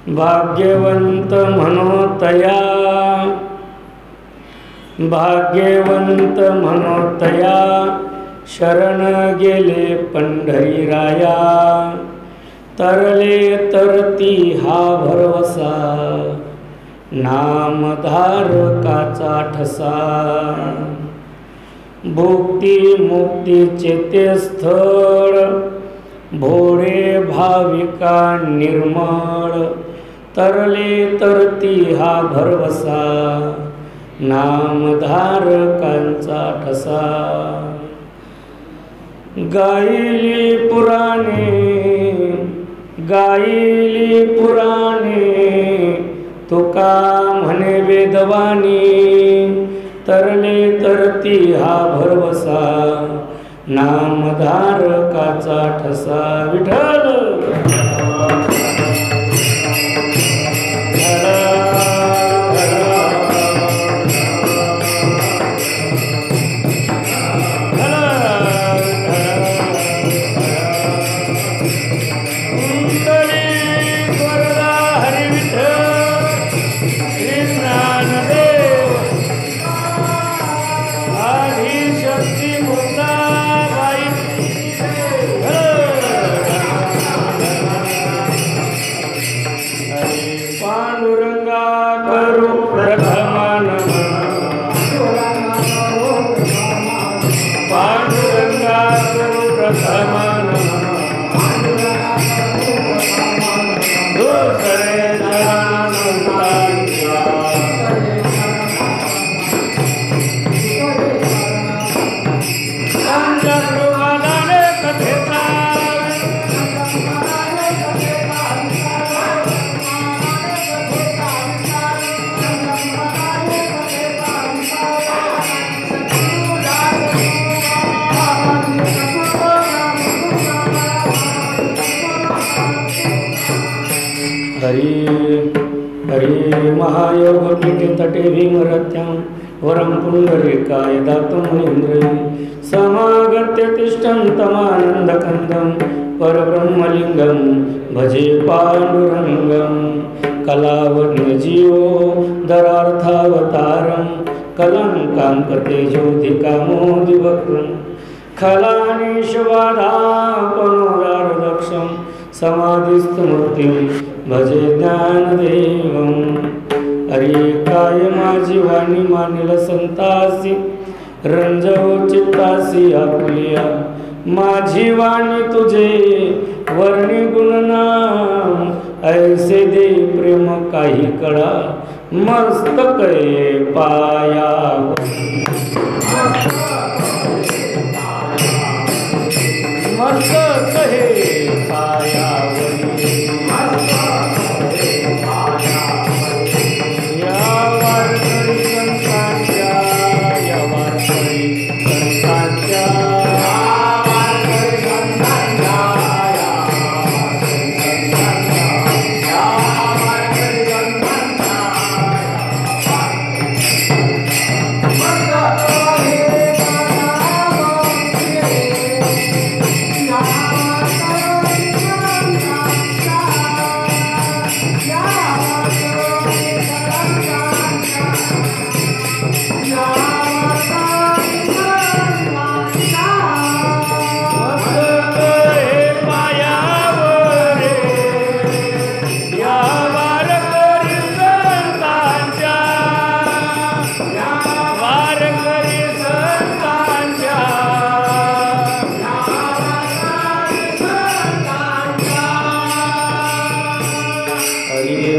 भाग्यवंत म्हणोतया, भाग्यवंत म्हणोतया, शरण गेले पंढरीराया, तरले तरती हा भरवसा, नामधारकाचा ठसा, भुक्ती मुक्तीचे ते स्थळ, भोळे भाविका निर्मळ, तरले तरती हा भरवसा, नामधारकांचा ठसा. गायली पुराणे, गायली पुराणे, तुका म्हणे वेदवाणी, तरले तरती हा भरवसा, नामधारकाचा ठसा. विठ्ठल तटे भीमरथ्यां वरं पुण्डरीकाय दातुं मुनीन्द्रैः समागत्य तिष्ठन्तमानन्दकन्दं परब्रह्मलिङ्गं भजे पाण्डुरङ्गं. कलावन्यजीवो दरार्थावतारं कलङ्काङ्कतेजोधिकामोदिवक्रं खलानीशबाधापनोदारदक्षं समाधिस्थमूर्तिं भजे ज्ञानदेवं. अरे काय माझी वाणी मानिल संतासी, रंजव चित्तासी आपुलिया, माझी वाणी तुझे वर्णी गुणनाम, ऐसे दे प्रेम काही कळा मस्तक पाया. मस्तक हे पायावरी,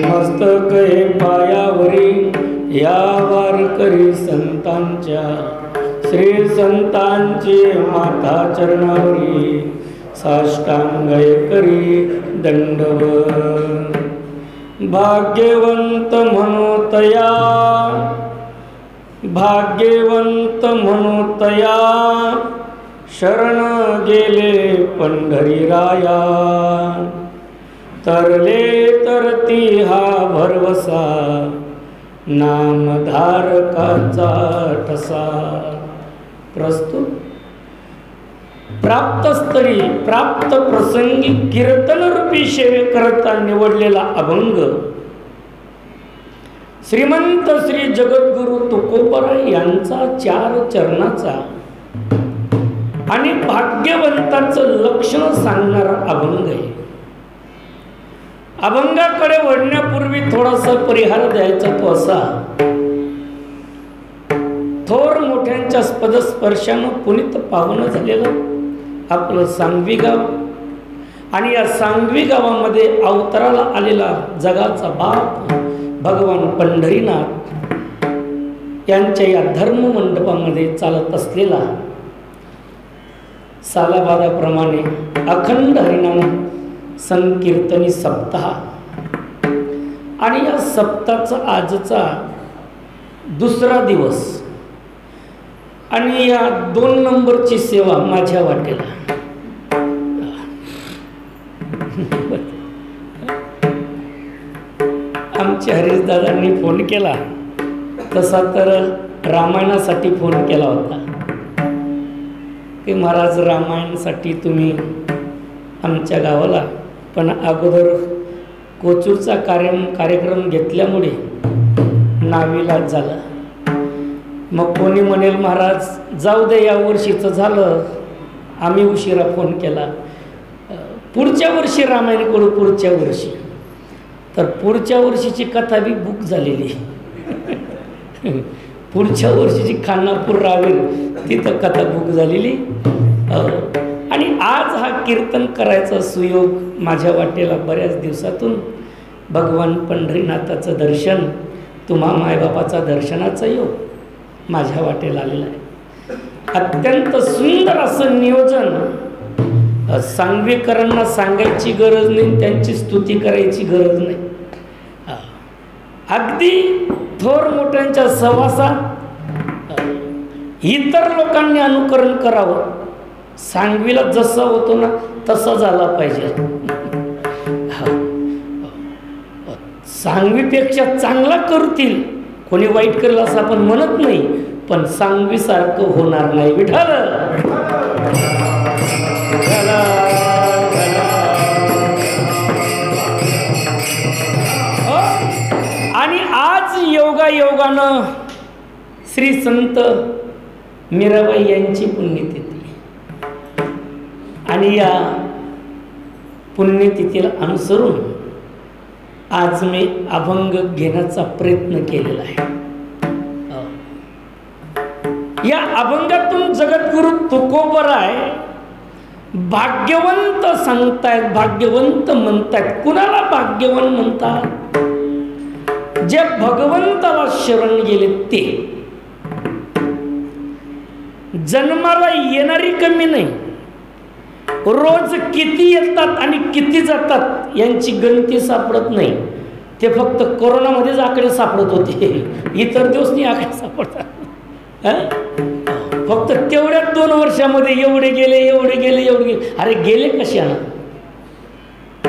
मस्तक हे पायावरी या वारकरी संतांच्या, श्री संतांची माता चरणावरी साष्टांग करी दंडवत. भाग्यवंत म्हणोतया, भाग्यवंत म्हणोतया शरण गेले पंढरीराया. तरले तरती हा भरवसा नामधारकाचा ठसा. प्रस्तुत प्राप्तस्तरी प्राप्त प्रसंगी कीर्तनरूपी सेवे करता निवडलेला अभंग श्रीमंत श्री जगद्गुरु तुकोबराय यांचा 4 चरणाचा आणि भाग्यवंताचं लक्षण सांगणारा अभंग आहे. अभंगाकडे वळण्यापूर्वी थोडासा परिहार द्यायचा तो असा, थोर मोठ्यांच्या पदस्पर्शानं पुनीत पावन झालेलं आपलं सांगवी गाव आणि या सांगवी गावामध्ये अवताराला आलेला जगाचा बाप भगवान पंढरीनाथ यांच्या या धर्म मंडपामध्ये चालत असलेला सालाबादाप्रमाणे अखंड हरिनाम संकीर्तनी सप्ताह आणि या सप्ताहाचा आजचा दुसरा दिवस आणि या 2 नंबरची सेवा माझ्या वाटेला. आमच्या हरीशदादांनी फोन केला तसा तर रामायणासाठी फोन केला होता की महाराज रामायणासाठी तुम्ही आमच्या गावाला, पण अगोदर कोचूरचा कार्यक्रम घेतल्यामुळे नावीलाज झाला. मग कोणी म्हणेल महाराज जाऊ दे, या वर्षीचं झालं, आम्ही उशिरा फोन केला, पुढच्या वर्षी रामायण करू पुढच्या वर्षी. तर पुढच्या वर्षीची कथा बी बुक झालेली. पुढच्या वर्षीची खानापूर रावेर तिथं कथा बुक झालेली. आणि आज हा कीर्तन करायचा सुयोग माझ्या वाटेला बऱ्याच दिवसातून भगवान पंढरीनाथाचं दर्शन, तुम्हा मायबापाचा दर्शनाचा योग माझ्या वाटेला आलेला आहे. अत्यंत सुंदर असं नियोजन, सांगवीकरांना सांगायची गरज नाही, त्यांची स्तुती करायची गरज नाही. अगदी थोर मोठ्यांच्या सहवासात इतर लोकांनी अनुकरण करावं. सांगवीला जसं होतो ना तसं झाला पाहिजे. सांगवीपेक्षा चांगला करतील, कोणी वाईट करेल असं आपण म्हणत नाही, पण सांगवीसारखं होणार नाही. विठाल आणि आज योगायोगानं श्री संत मीराबाई यांची पुण्यतिथी आणि या पुण्यतिथीला अनुसरून आज मी अभंग घेण्याचा प्रयत्न केलेला आहे. या अभंगातून जगद्गुरु तुकोबराय भाग्यवंत सांगतायत, भाग्यवंत म्हणतायत. कुणाला भाग्यवान म्हणतात? जे भगवंताला शरण गेले ते. जन्माला येणारी कमी नाही, रोज किती येतात आणि किती जातात यांची गणती सापडत नाही. ते फक्त कोरोनामध्येच आकडे सापडत होते, इतर दिवस नाही आकडे सापडतात. फक्त तेवढ्या 2 वर्षामध्ये एवढे गेले एवढे गेले एवढे गेले. अरे गेले कशाला?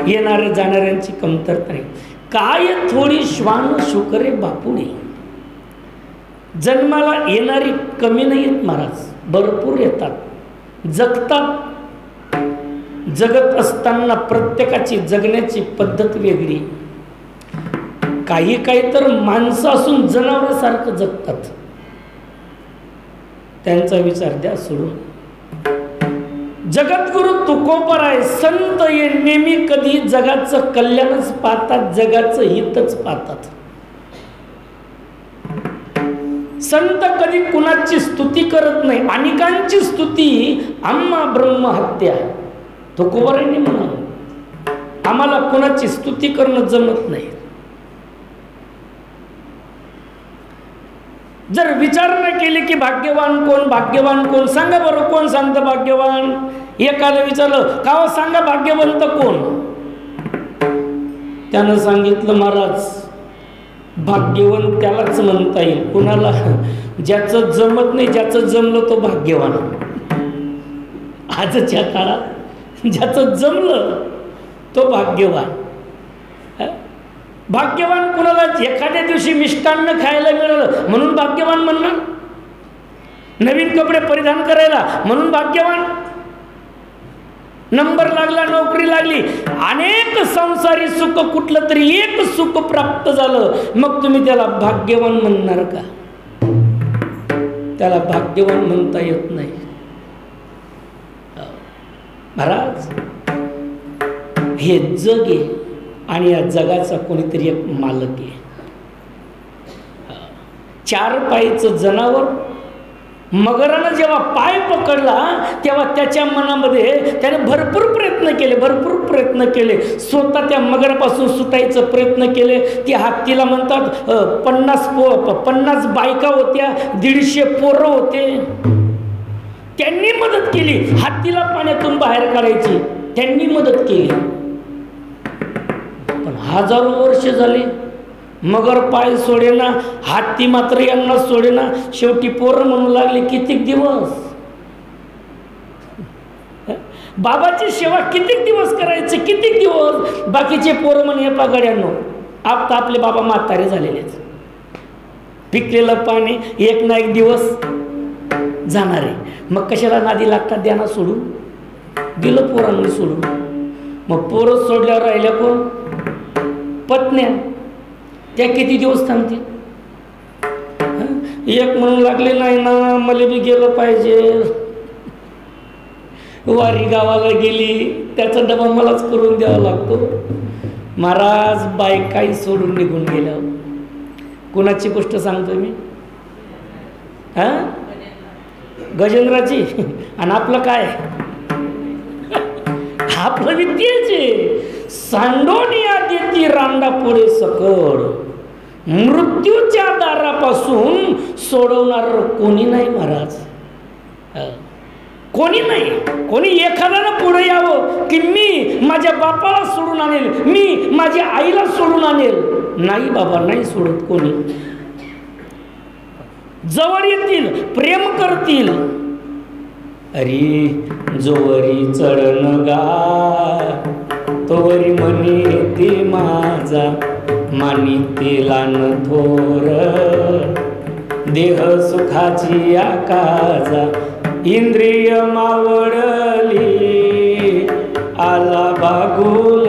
येणारे जाणाऱ्यांची कमतरता नाही. काय थोडी श्वान शुकरे बापुडी. जन्माला येणारी कमी नाही आहेत महाराज, भरपूर येतात, जगतात. जगत असताना प्रत्येकाची जगण्याची पद्धत वेगळी. काही काही तर माणसं असून जनावरासारखं जगतात, त्यांचा विचार द्या सोडून. जगद्गुरु तुकोबराय संत हे नेहमी कधी जगाचं कल्याणच पाहतात, जगाचं हितच पाहतात. संत कधी कुणाची स्तुती करत नाही. अनेकांची स्तुती आम्हा ब्रह्म हत्या. तुकोबरायांनी म्हणाल आम्हाला कुणाची स्तुती करणं जमत नाही. जर विचारणा केली की भाग्यवान कोण सांगा बरं, कोण सांगतं भाग्यवान? एकाला विचारलं का हो सांगा भाग्यवंत कोण? त्यानं सांगितलं महाराज भाग्यवान त्यालाच म्हणता येईल कुणाला ज्याचं जमत नाही, ज्याचं जमलं तो भाग्यवान. आजच्या काळात ज्याचं जमलं तो भाग्यवान. भाग्यवान कुणाला एखाद्या दिवशी मिष्टान्न खायला मिळालं म्हणून भाग्यवान म्हणणार, नवीन कपडे परिधान करायला म्हणून भाग्यवान, नंबर लागला, नोकरी लागली, अनेक संसारी सुख कुठलं तरी एक सुख प्राप्त झालं, मग तुम्ही त्याला भाग्यवान म्हणणार का? त्याला भाग्यवान म्हणता येत नाही. महाराज हे जग आहे आणि या जगाचा कोणीतरी एक मालक आहे. चार पायीचं जनावर मगरानं जेव्हा पाय पकडला तेव्हा त्याच्या मनामध्ये त्याने भरपूर प्रयत्न केले, स्वतः त्या मगरापासून सुटायचं प्रयत्न केले. ती हत्तीला म्हणतात 50 बायका होत्या, 150 पोरं होते, त्यांनी मदत केली. हत्तीला पाण्यातून बाहेर काढायची त्यांनी मदत केली. पण हजारो वर्ष झाली मगर पाय सोडेना, हत्ती मात्र यांना सोडेना. शेवटी पोरं म्हणू लागले कितीक दिवस बाबाची सेवा, कितीक दिवस करायचे, कितीक दिवस. बाकीचे पोरं म्हणे पागड्यांनो आता आपले बाबा म्हातारे झालेलेच, पिकलेलं पाणी एक ना एक दिवस जाणार आहे, मग कशाला नादी लागतात, द्याना सोडून. दिलं पोरांनी सोडून. मग पोरं सोडल्यावर राहिल्या कोण? पत्न्या. त्या किती दिवस थांबतील? एक म्हणू लागले नाही ना मला बी गेलं पाहिजे, वारी गावाला गेली त्याचा डबा मलाच करून द्यावा लागतो. महाराज बायकाई सोडून निघून गेल्या. कोणाची गोष्ट सांगतो मी? गजेंद्राची. आणि आपलं काय? आपलं विद्येचे सांडोनिया देती रांडा पुढे सकड, मृत्यूच्या दारापासून सोडवणार कोणी नाही महाराज. कोणी नाही. कोणी एखाद्यानं पुढे यावं की मी माझ्या बापाला सोडून आणेल, मी माझ्या आईला सोडून आणेल, नाही बाबा, नाही सोडत कोणी. जवळ येतील, प्रेम करतील. अरे जोवरी चढण गा तोवरी म्हणे ते माझा, मानी तेला न थोर देह सुखाची आकाजा, इंद्रिय मावळली आला बागुल,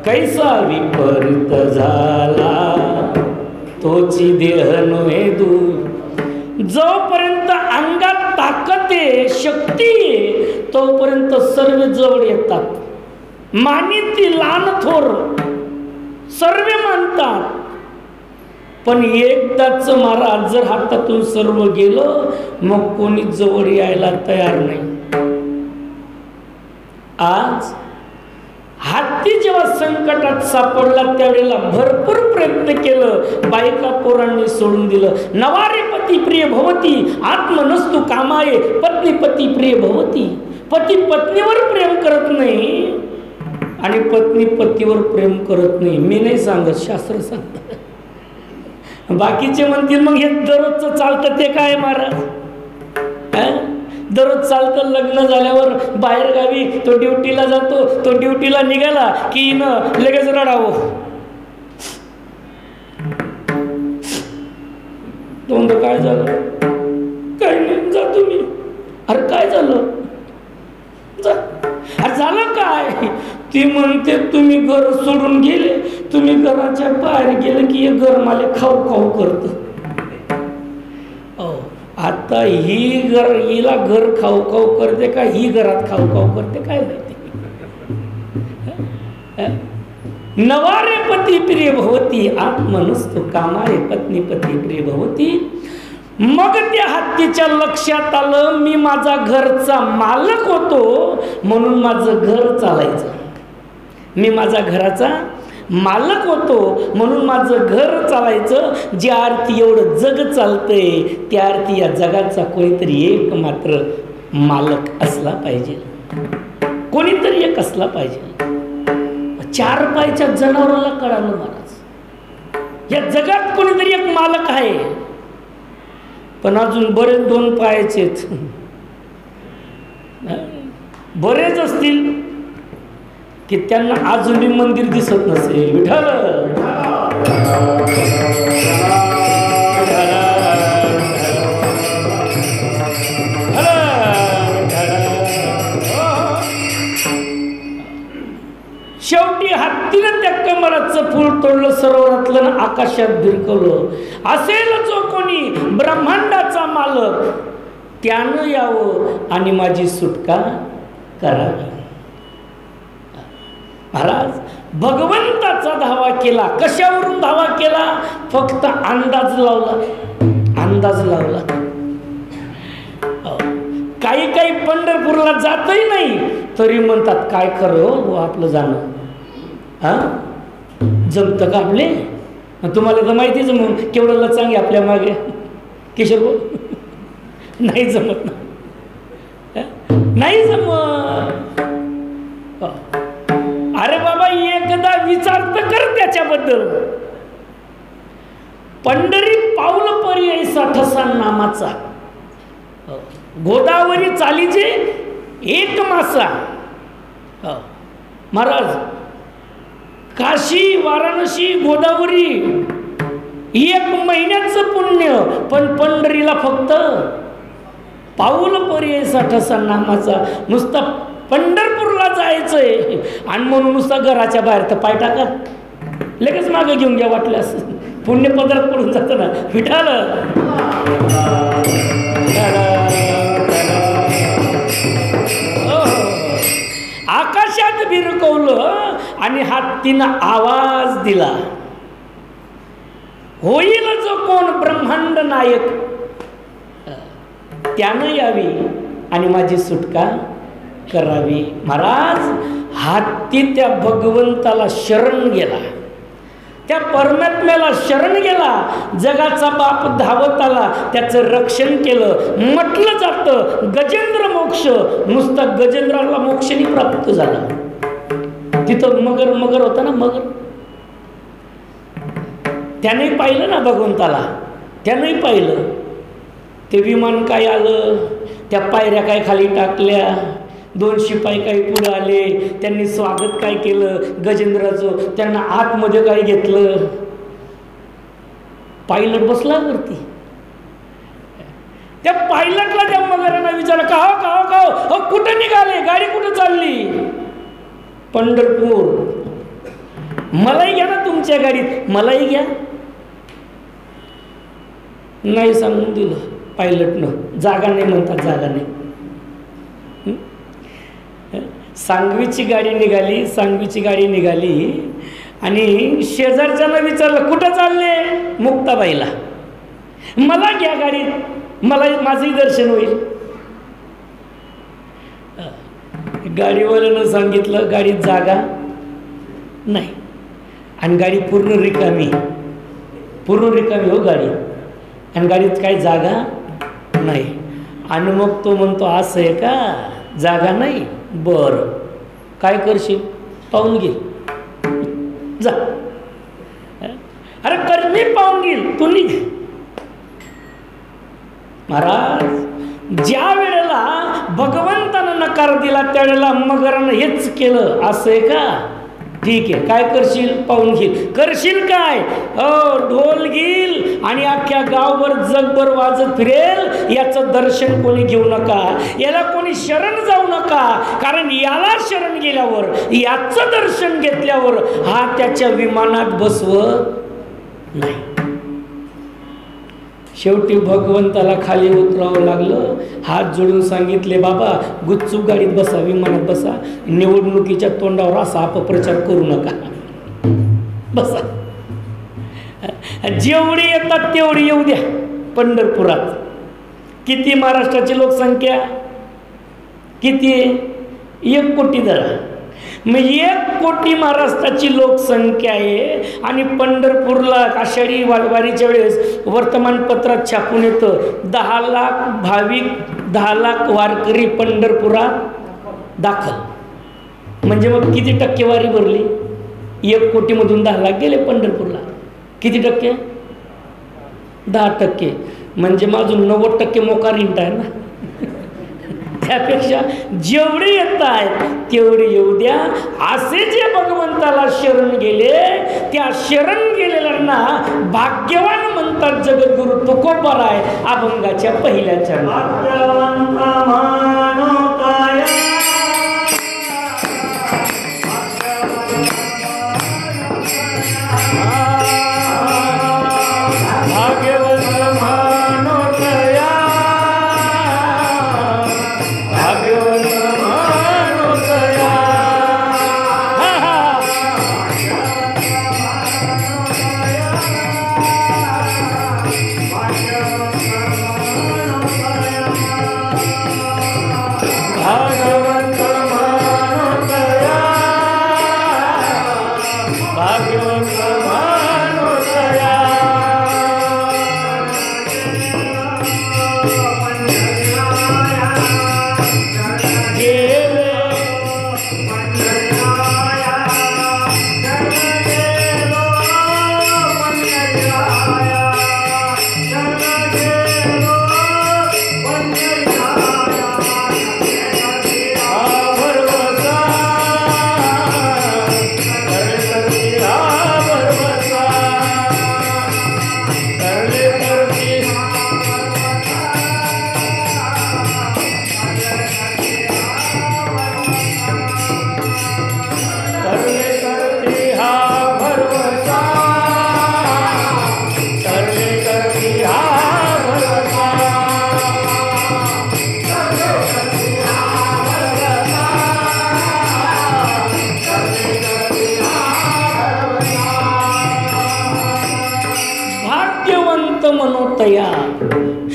कैसा विपरीत झाला तोची देह नव्हे दूर. जोपर्यंत अंगात ताकद आहे, शक्ती आहे, तोपर्यंत सर्व जवळ येतात. मानिती लहान थोर सर्व मानतात, पण एकदाच महाराज जर हातातून सर्व गेलं मग कोणी जवळ यायला तयार नाही. आज हत्ती जेव्हा संकटात सापडला त्यावेळेला भरपूर प्रयत्न केलं, बायका पोरांनी सोडून दिलं. नवारे पती प्रिय भवती आत्मनस्तु कामाये, पत्नी पती प्रिय भवती. पती पत्नीवर प्रेम करत नाही आणि पत्नी पतीवर प्रेम करत नाही. मी नाही सांगत, शास्त्र सांगत. बाकीचे म्हणतील मग हे दररोजचं चालतं ते काय महाराज? दररोज चालतं. लग्न झाल्यावर बाहेर गावी तो ड्युटीला जातो, तो ड्युटीला निघाला की लगेच रडावं. तोंड काय झालं? काय नाही, जातो मी. अरे काय झालं? अरे झालं काय? ती म्हणते तुम्ही घर सोडून गेले, तुम्ही घराच्या बाहेर गेले की हे घर मला खाऊ खाऊ करत. आता हिला घर खाऊ खाऊ करते का ही घरात खाऊ खाऊ करते काय माहिती. नवारे पती प्रिय भवती आत्मनस्तु कामारे, पत्नी पती प्रिय भवती. मग त्या हत्तीच्या लक्षात आलं मी माझा घरचा मालक होतो म्हणून माझं घर चालायचं, मी माझा घराचा मालक होतो म्हणून माझं घर चालायचं. ज्या अर्थी एवढं जग चालतंय त्या अर्थी या जगाचा कोणीतरी एक मात्र मालक असला पाहिजे, कोणीतरी एक असला पाहिजे. 4 पायाच्या जनावराला कळालं महाराज या जगात कोणीतरी एक मालक आहे. पण अजून बरेच 2 पायाचे बरेच असतील की त्यांना अजूनही मंदिर दिसत नसेल. विठ्ठल शेवटी हत्तीनं त्या कमळाचं फूल तोडलं, सरोवरातलं आकाशात भिरकवलं. असेल जो कोणी ब्रह्मांडाचा मालक त्यानं यावं आणि माझी सुटका करावी. महाराज भगवंताचा धावा केला. कशावरून धावा केला? फक्त अंदाज लावला, अंदाज लावला. काही काही पंढरपूरला जातही नाही तरी म्हणतात काय खरं हो आपलं जाणं, हा जमतं का आपले? तुम्हाला तर माहितीच मग केवढं लचांगे आपल्या मागे किशोर भाऊ. नाही जमत ना, नाही जमत. अरे बाबा एकदा विचार तर कर त्याच्याबद्दल. पंढरी पाऊल पर्यायचा ठसा नामाचा, गोदावरी चालीचे एक मासा. महाराज काशी वाराणसी गोदावरी 1 महिन्याचं पुण्य, पण पंढरीला फक्त पाऊल पर्यायचा ठसा नामाचा. नुसता पंढरपूरला जायचंय आणि म्हणून नुसता घराच्या बाहेर तर पाय टाका, लगेच मागे घेऊन घ्या वाटल्यास पुण्य पदरात पडून जातं ना. विठाल आकाशात भिरकवलं आणि हत्तीनं आवाज दिला. होईल जो कोण ब्रह्मांड नायक त्यानं यावी आणि माझी सुटका करावी. महाराज हत्ती त्या भगवंताला शरण गेला, त्या परमात्म्याला शरण गेला. जगाचा बाप धावत आला, त्याचं रक्षण केलं. म्हटलं जातं गजेंद्र मोक्ष, नुसता गजेंद्राला मोक्षनी प्राप्त झाला. तिथं मगर होता ना, मगर त्याने पाहिलं ना भगवंताला, त्याने पाहिलं. ते विमान काय आलं, त्या पायऱ्या काय खाली टाकल्या, 2 शिपाई काही पुढे आले, त्यांनी स्वागत काय केलं गजेंद्राचं, त्यांना आतमध्ये काय घेतलं. पायलट बसला वरती. त्या पायलटला त्या मगरांना विचारलं का हो कुठे निघाले, गाडी कुठे चालली? पंढरपूर. मलाही घ्या ना तुमच्या गाडीत, मलाही घ्या. नाही सांगून दिलं पायलटनं, जागा नाही म्हणतात, जागा नाही. सांगवीची गाडी निघाली आणि शेजारच्यानं विचारलं कुठं चालले? मुक्ताबाईला. मला घ्या गाडीत, मला माझंही दर्शन होईल. गाडीवाल्यानं सांगितलं गाडीत जागा नाही आणि गाडी पूर्ण रिकामी हो गाडी, आणि गाडीत काही जागा नाही. आणि मग तो म्हणतो असं आहे का, जागा नाही? बरं काय करशील? पाहून घे जा. अरे कर, मी पाहून घेईल, तू निघ. महाराज ज्या वेळेला भगवंतानं नकार दिला त्यावेळेला मगरानं हेच केलं. असं आहे का, ठीक आहे, काय करशील? पाहून घेईल. करशील काय? ढोल घेईल आणि अख्ख्या गावभर जगभर वाजत फिरेल. याचं दर्शन कोणी घेऊ नका, याला कोणी शरण जाऊ नका, कारण याला शरण गेल्यावर, याचं दर्शन घेतल्यावर हा त्याच्या विमानात बसवत नाही. शेवटी भगवंताला खाली उतरावं लागलं. हात जोडून सांगितले बाबा गुपचूप गाडीत बसा, विमानात बसा, निवडणुकीच्या तोंडावर असा अपप्रचार करू नका, बसा. जेवढी येतात तेवढी येऊ द्या. पंढरपुरात किती महाराष्ट्राची लोकसंख्या किती आहे? 1 कोटी धरा. मग 1 कोटी महाराष्ट्राची लोकसंख्या आहे आणि पंढरपूरला आषाढी वारीच्या वेळेस वर्तमानपत्रात छापून येतं 10 लाख भाविक 10 लाख वारकरी पंढरपुरात दाखल. म्हणजे मग किती टक्के वारी भरली? 1 कोटीमधून 10 लाख गेले पंढरपूरला. किती टक्के? 10%. म्हणजे माझून 90% मोकार इंट आहे ना. त्यापेक्षा जेवढे येत आहेत तेवढे येऊ द्या. असे जे भगवंताला शरण गेले त्या शरण गेलेल्यांना भाग्यवान म्हणतात जगद्गुरु तुकोबाराय अभंगाच्या पहिल्या चरणात.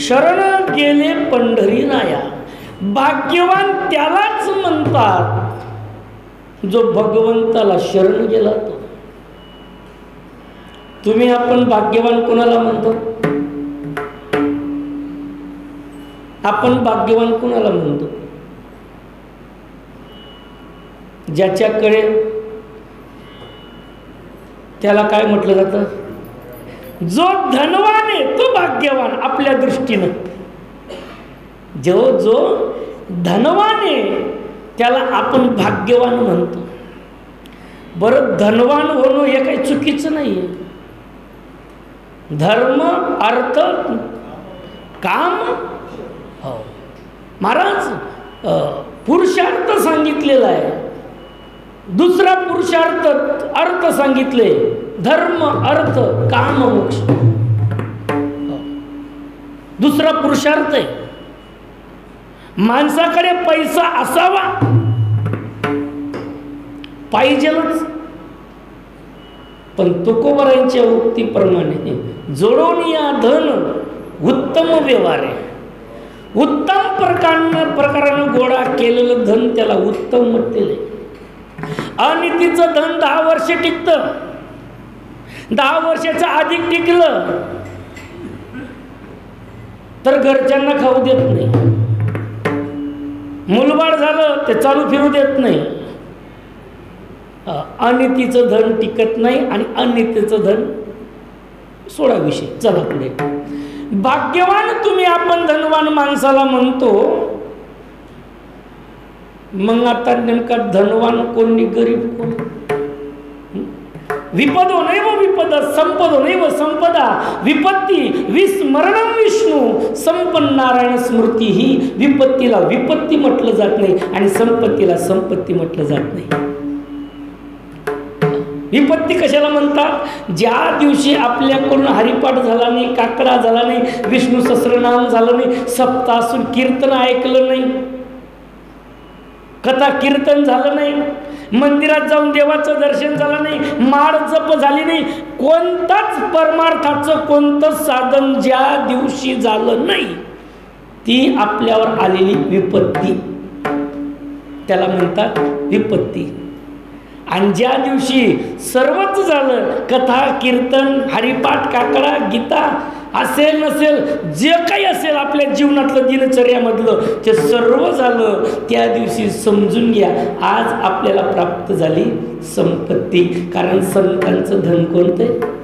शरण गेले पंढरी राया. भाग्यवान त्यालाच म्हणतात जो भगवंताला शरण गेला तो. तुम्ही आपण भाग्यवान कोणाला म्हणतो? आपण भाग्यवान कोणाला म्हणतो? ज्याच्याकडे त्याला काय म्हटलं जातं? जो धनवान आहे तो भाग्यवान आपल्या दृष्टीनं. जो धनवान आहे त्याला आपण भाग्यवान म्हणतो. बरं, धनवान होणं हे काही चुकीचं नाही आहे. धर्म अर्थ काम, हो महाराज पुरुषार्थ सांगितलेला आहे. दुसरा पुरुषार्थ अर्थ सांगितले, धर्म अर्थ काम मोक्ष. दुसरा पुरुषार्थ आहे. माणसाकडे पैसा असावा पाहिजेलच, पण तुकोबारांच्या उक्तीप्रमाणे जोडून या धन उत्तम व्यवहार आहे. उत्तम प्रकारानं गोळा केलेलं धन त्याला उत्तम म्हटलेलं आहे. आणि तिचं धन 10 वर्ष टिकतं. 10 वर्षाचं अधिक टिकलं तर घरच्यांना खाऊ देत नाही. मुलबाळ झालं ते चालू फिरू देत नाही. अनितीचं धन टिकत नाही आणि अनितीचं धन सोडा विषय. चला पुढे. भाग्यवान तुम्ही आपण धनवान माणसाला म्हणतो. मग आता नेमका धनवान कोण नि गरीब कोण? विपदो नैव विपद संपदो नैव संपदा विपत्ती विस्मरणम विष्णू संपन्न नारायण स्मृती. ही विपत्तीला विपत्ती म्हटलं जात नाही आणि संपत्तीला संपत्ती म्हटलं जात नाही. विपत्ती कशाला म्हणतात? ज्या दिवशी आपल्याकडून हरिपाठ झाला नाही, काकडा झाला नाही, विष्णू सहस्रनाम झालं नाही, सप्तासून कीर्तन ऐकलं नाही, कथा कीर्तन झालं नाही, मंदिरात जाऊन देवाचं दर्शन झालं नाही, माळ जप झाली नाही, कोणताच परमार्थाचं कोणतं साधन ज्या दिवशी झालं नाही ती आपल्यावर आलेली विपत्ती त्याला म्हणतात विपत्ती. आणि ज्या दिवशी सर्वच झालं, कथा कीर्तन हरिपाठ काकडा गीता असेल नसेल जे काही असेल आपल्या जीवनातलं दिनचर्यामधलं ते सर्व झालं, त्या दिवशी समजून घ्या आज आपल्याला प्राप्त झाली संपत्ती. कारण संतांचं धन कोणतं?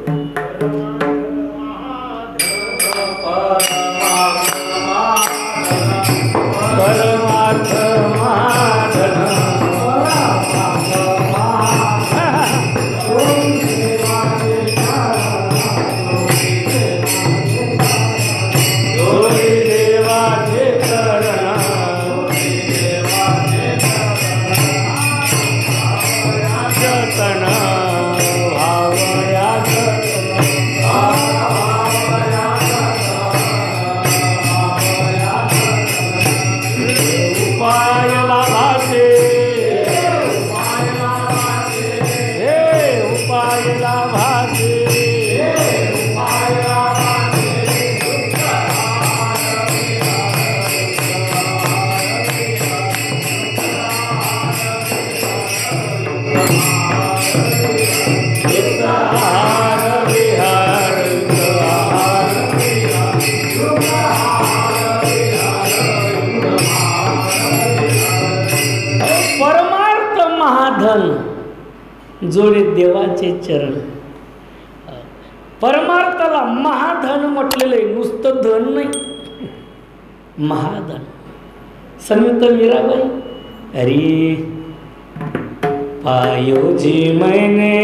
परमार्थ महाधन. जोडे देवाचे चरण. परमार्थाला महाधन म्हटलेलं आहे, नुसतं धन नाही, महाधन. संत मीराबाई, अरे पायो जी मैंने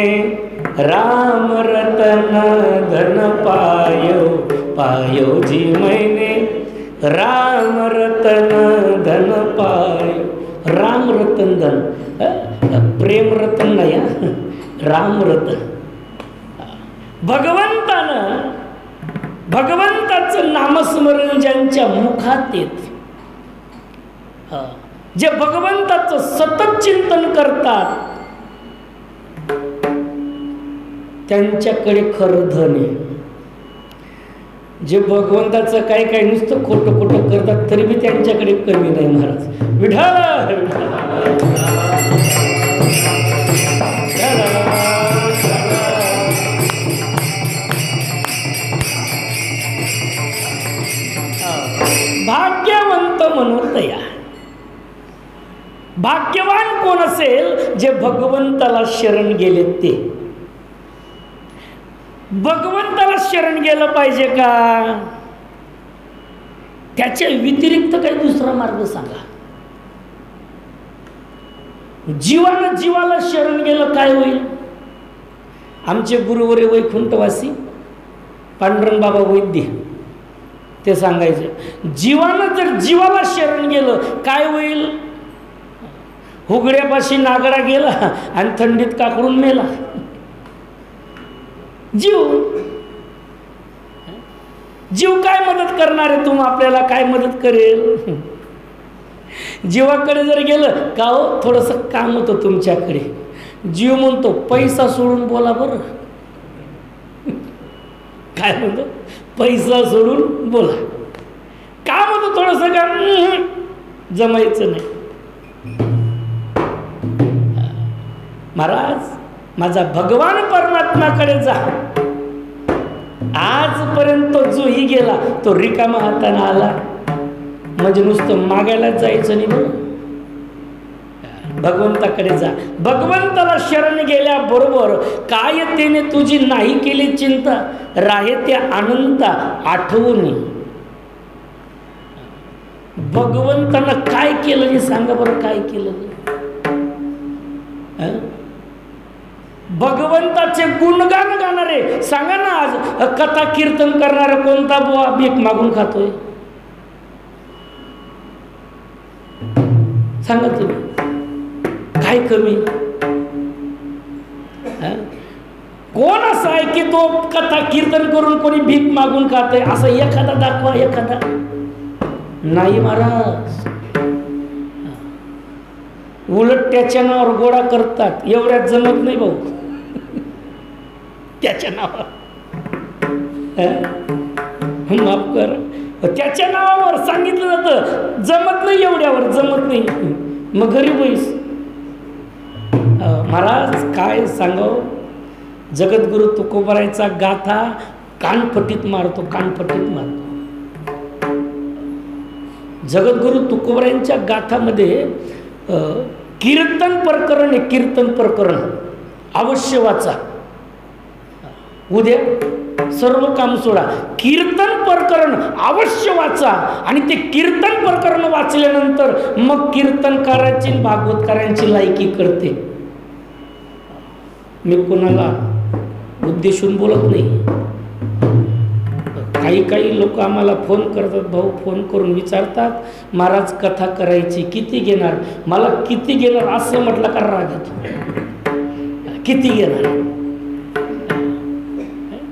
राम रतन धन पायो, पायो जी मैंने राम रतन धन पायो. राम रतन धन, प्रेम रतन नाही, राम रतन. भगवंताचं नामस्मरण ज्यांच्या मुखात येत, जे भगवंताचं सतत चिंतन करतात, त्यांच्याकडे खरं धन आहे. जे भगवंताचं काही काही नुसतं खोटं खोटं करतात तरी बी त्यांच्याकडे कमी नाही. महाराज विठाल भाग्यवंत म्हणून या. भाग्यवान कोण असेल? जे भगवंताला शरण गेले ते. भगवंताला शरण गेलं पाहिजे का? त्याच्या व्यतिरिक्त काही दुसरा मार्ग सांगा. जीवानं जीवाला शरण गेलं काय होईल? आमचे गुरुवरे वैकुंठवासी पांडुरंग बाबा वैद्य ते सांगायचे, जीवानं जर जीवाला शरण गेलं काय होईल? हुगड्यापाशी नागडा गेला आणि थंडीत काकडून मेला. जीव काय मदत करणार आहे? तुम आपल्याला काय मदत करेल? जीवाकडे जर गेलं का हो थोडंसं काम होतं तुमच्याकडे, जीव म्हणतो पैसा सोडून बोला बरं. काय म्हणतो? पैसा सोडून बोला. काम होतं थोडंसं काम, जमायचं नाही. महाराज माझा भगवान परमात्माकडे जा. आजपर्यंत जोही गेला तो रिकामा हाताने आला, म्हणजे नुसतं मागायलाच जायचं नाही. बरं भगवंताकडे जा. भगवंताला शरण गेल्याबरोबर काय त्याने तुझी नाही केली चिंता, राहे त्या अनंता आठवून. भगवंतानं काय केलं नाही सांगा बरं, काय केलं नाही? भगवंताचे गुणगान गाणारे सांगा ना. आज कथा कीर्तन करणारा कोणता बुवा भीक मागून खातोय? सांगा तुम्ही, काय कमी? कोण असा आहे की तो कथा कीर्तन करून कोणी भीक मागून खातोय? असं एखादा दाखवा, एखादा. नाही महाराज, उलट त्याच्या नावावर गोळा करतात. एवढ्यात जमत नाही भाऊ, त्याच्या नावावर माफ कर, त्याच्या नावावर सांगितलं जातं जमत नाही, एवढ्यावर जमत नाही, मग घरी बैस. महाराज काय सांगाव, जगद्गुरु तुकोबरायचा गाथा कानफटीत मारतो, कानफटीत मारतो. जगद्गुरु तुकोबरायांच्या गाथामध्ये कीर्तन प्रकरण आहे, कीर्तन प्रकरण अवश्य वाचा. उद्या सर्व काम सोडा, कीर्तन प्रकरण अवश्य वाचा. आणि ते कीर्तन प्रकरण वाचल्यानंतर मग कीर्तनकाराची भागवतकारांची लायकी करते. मी कोणाला उद्देशून बोलत नाही. काही लोक आम्हाला फोन करतात, भाऊ फोन करून विचारतात, महाराज कथा करायची किती घेणार, मला किती घेणार असं म्हटलं का राग येतो. किती घेणार.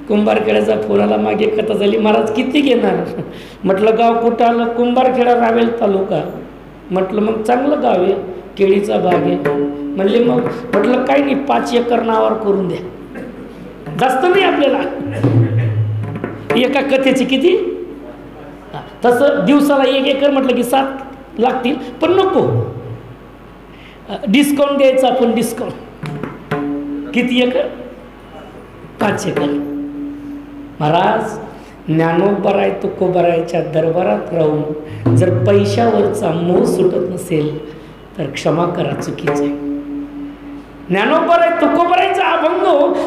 कुंभारखेड्याचा फोन आला, मागे कथा झाली, महाराज किती घेणार. म्हटलं गाव कुठं आलं, कुंभारखेडा रावेल तालुका. म्हटलं मग चांगलं गाव आहे, केळीचा भाग आहे. म्हणले मग, म्हटलं काही नाही 5 एकर नावावर करून द्या, जास्त नाही आपल्याला. एका कथेची किती, तसं दिवसाला 1 एकर म्हटलं की 7 लागतील, पण नको डिस्काउंट द्यायचं आपण. डिस्काउंट किती एकर, 5 एकर. महाराज ज्ञानोबराय तुकोबरायच्या दरबारात राहून जर पैशावरचा मोह सुटत नसेल तर क्षमा करा, चुकीचं आहे. ज्ञानोबराय तुकोबरायचा अभंग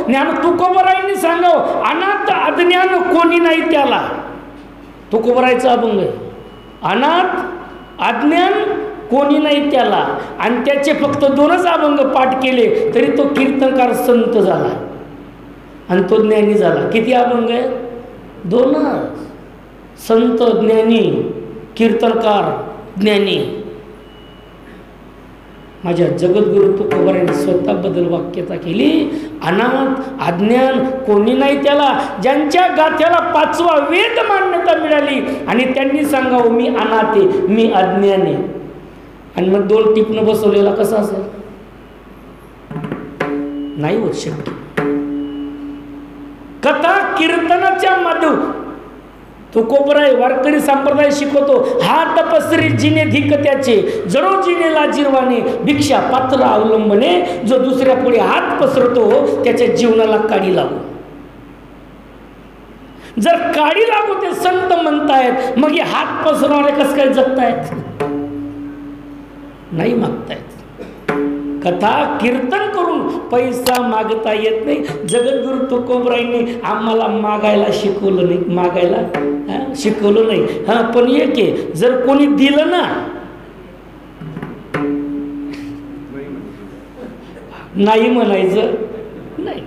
ज्ञान तुकोबरायांनी सांगाव, अनाथ अज्ञान कोणी नाही त्याला. तुकोबरायचा अभंग आहे, अनाथ अज्ञान कोणी नाही त्याला. आणि त्याचे फक्त 2च अभंग पाठ केले तरी तो कीर्तनकार संत झाला आणि तो ज्ञानी झाला. किती अभंग आहे, 2च. संत ज्ञानी, कीर्तनकार ज्ञानी. माझ्या जगद्गुरु तुकोबरायांनी स्वतःबद्दल वाक्यता केली, अनाथ अज्ञान कोणी नाही त्याला. ज्यांच्या गाथ्याला 5वा वेद मान्यता मिळाली आणि त्यांनी सांगावं मी अनाथ आहे, मी अज्ञान आहे. आणि मग 2 टिपणं बसवलेला कसा असेल, नाही होत शक्य. कथा कीर्तनाच्या माध्यम तुकोबराय वारकरी संप्रदाय शिकवतो, हा तपस्री जिने धिक त्याचे, जरो जिने लाजिरवाने, भिक्षा पात्र अवलंबने, जो दुसऱ्या पुढे हात पसरतो त्याच्या जीवनाला काडी लागू. जर काडी लागू ते संत म्हणतायत, मग हे हात पसरवणारे कसं काय जगतायत, नाही मागतायत. कथा कीर्तन करून पैसा मागता येत नाही. जगद्गुरु तुकोबरायांनी आम्हाला मागायला शिकवलं नाही, मागायला शिकवलं नाही. हां, पण एक आहे, जर कोणी दिलं ना, नाही म्हणायचं नाही.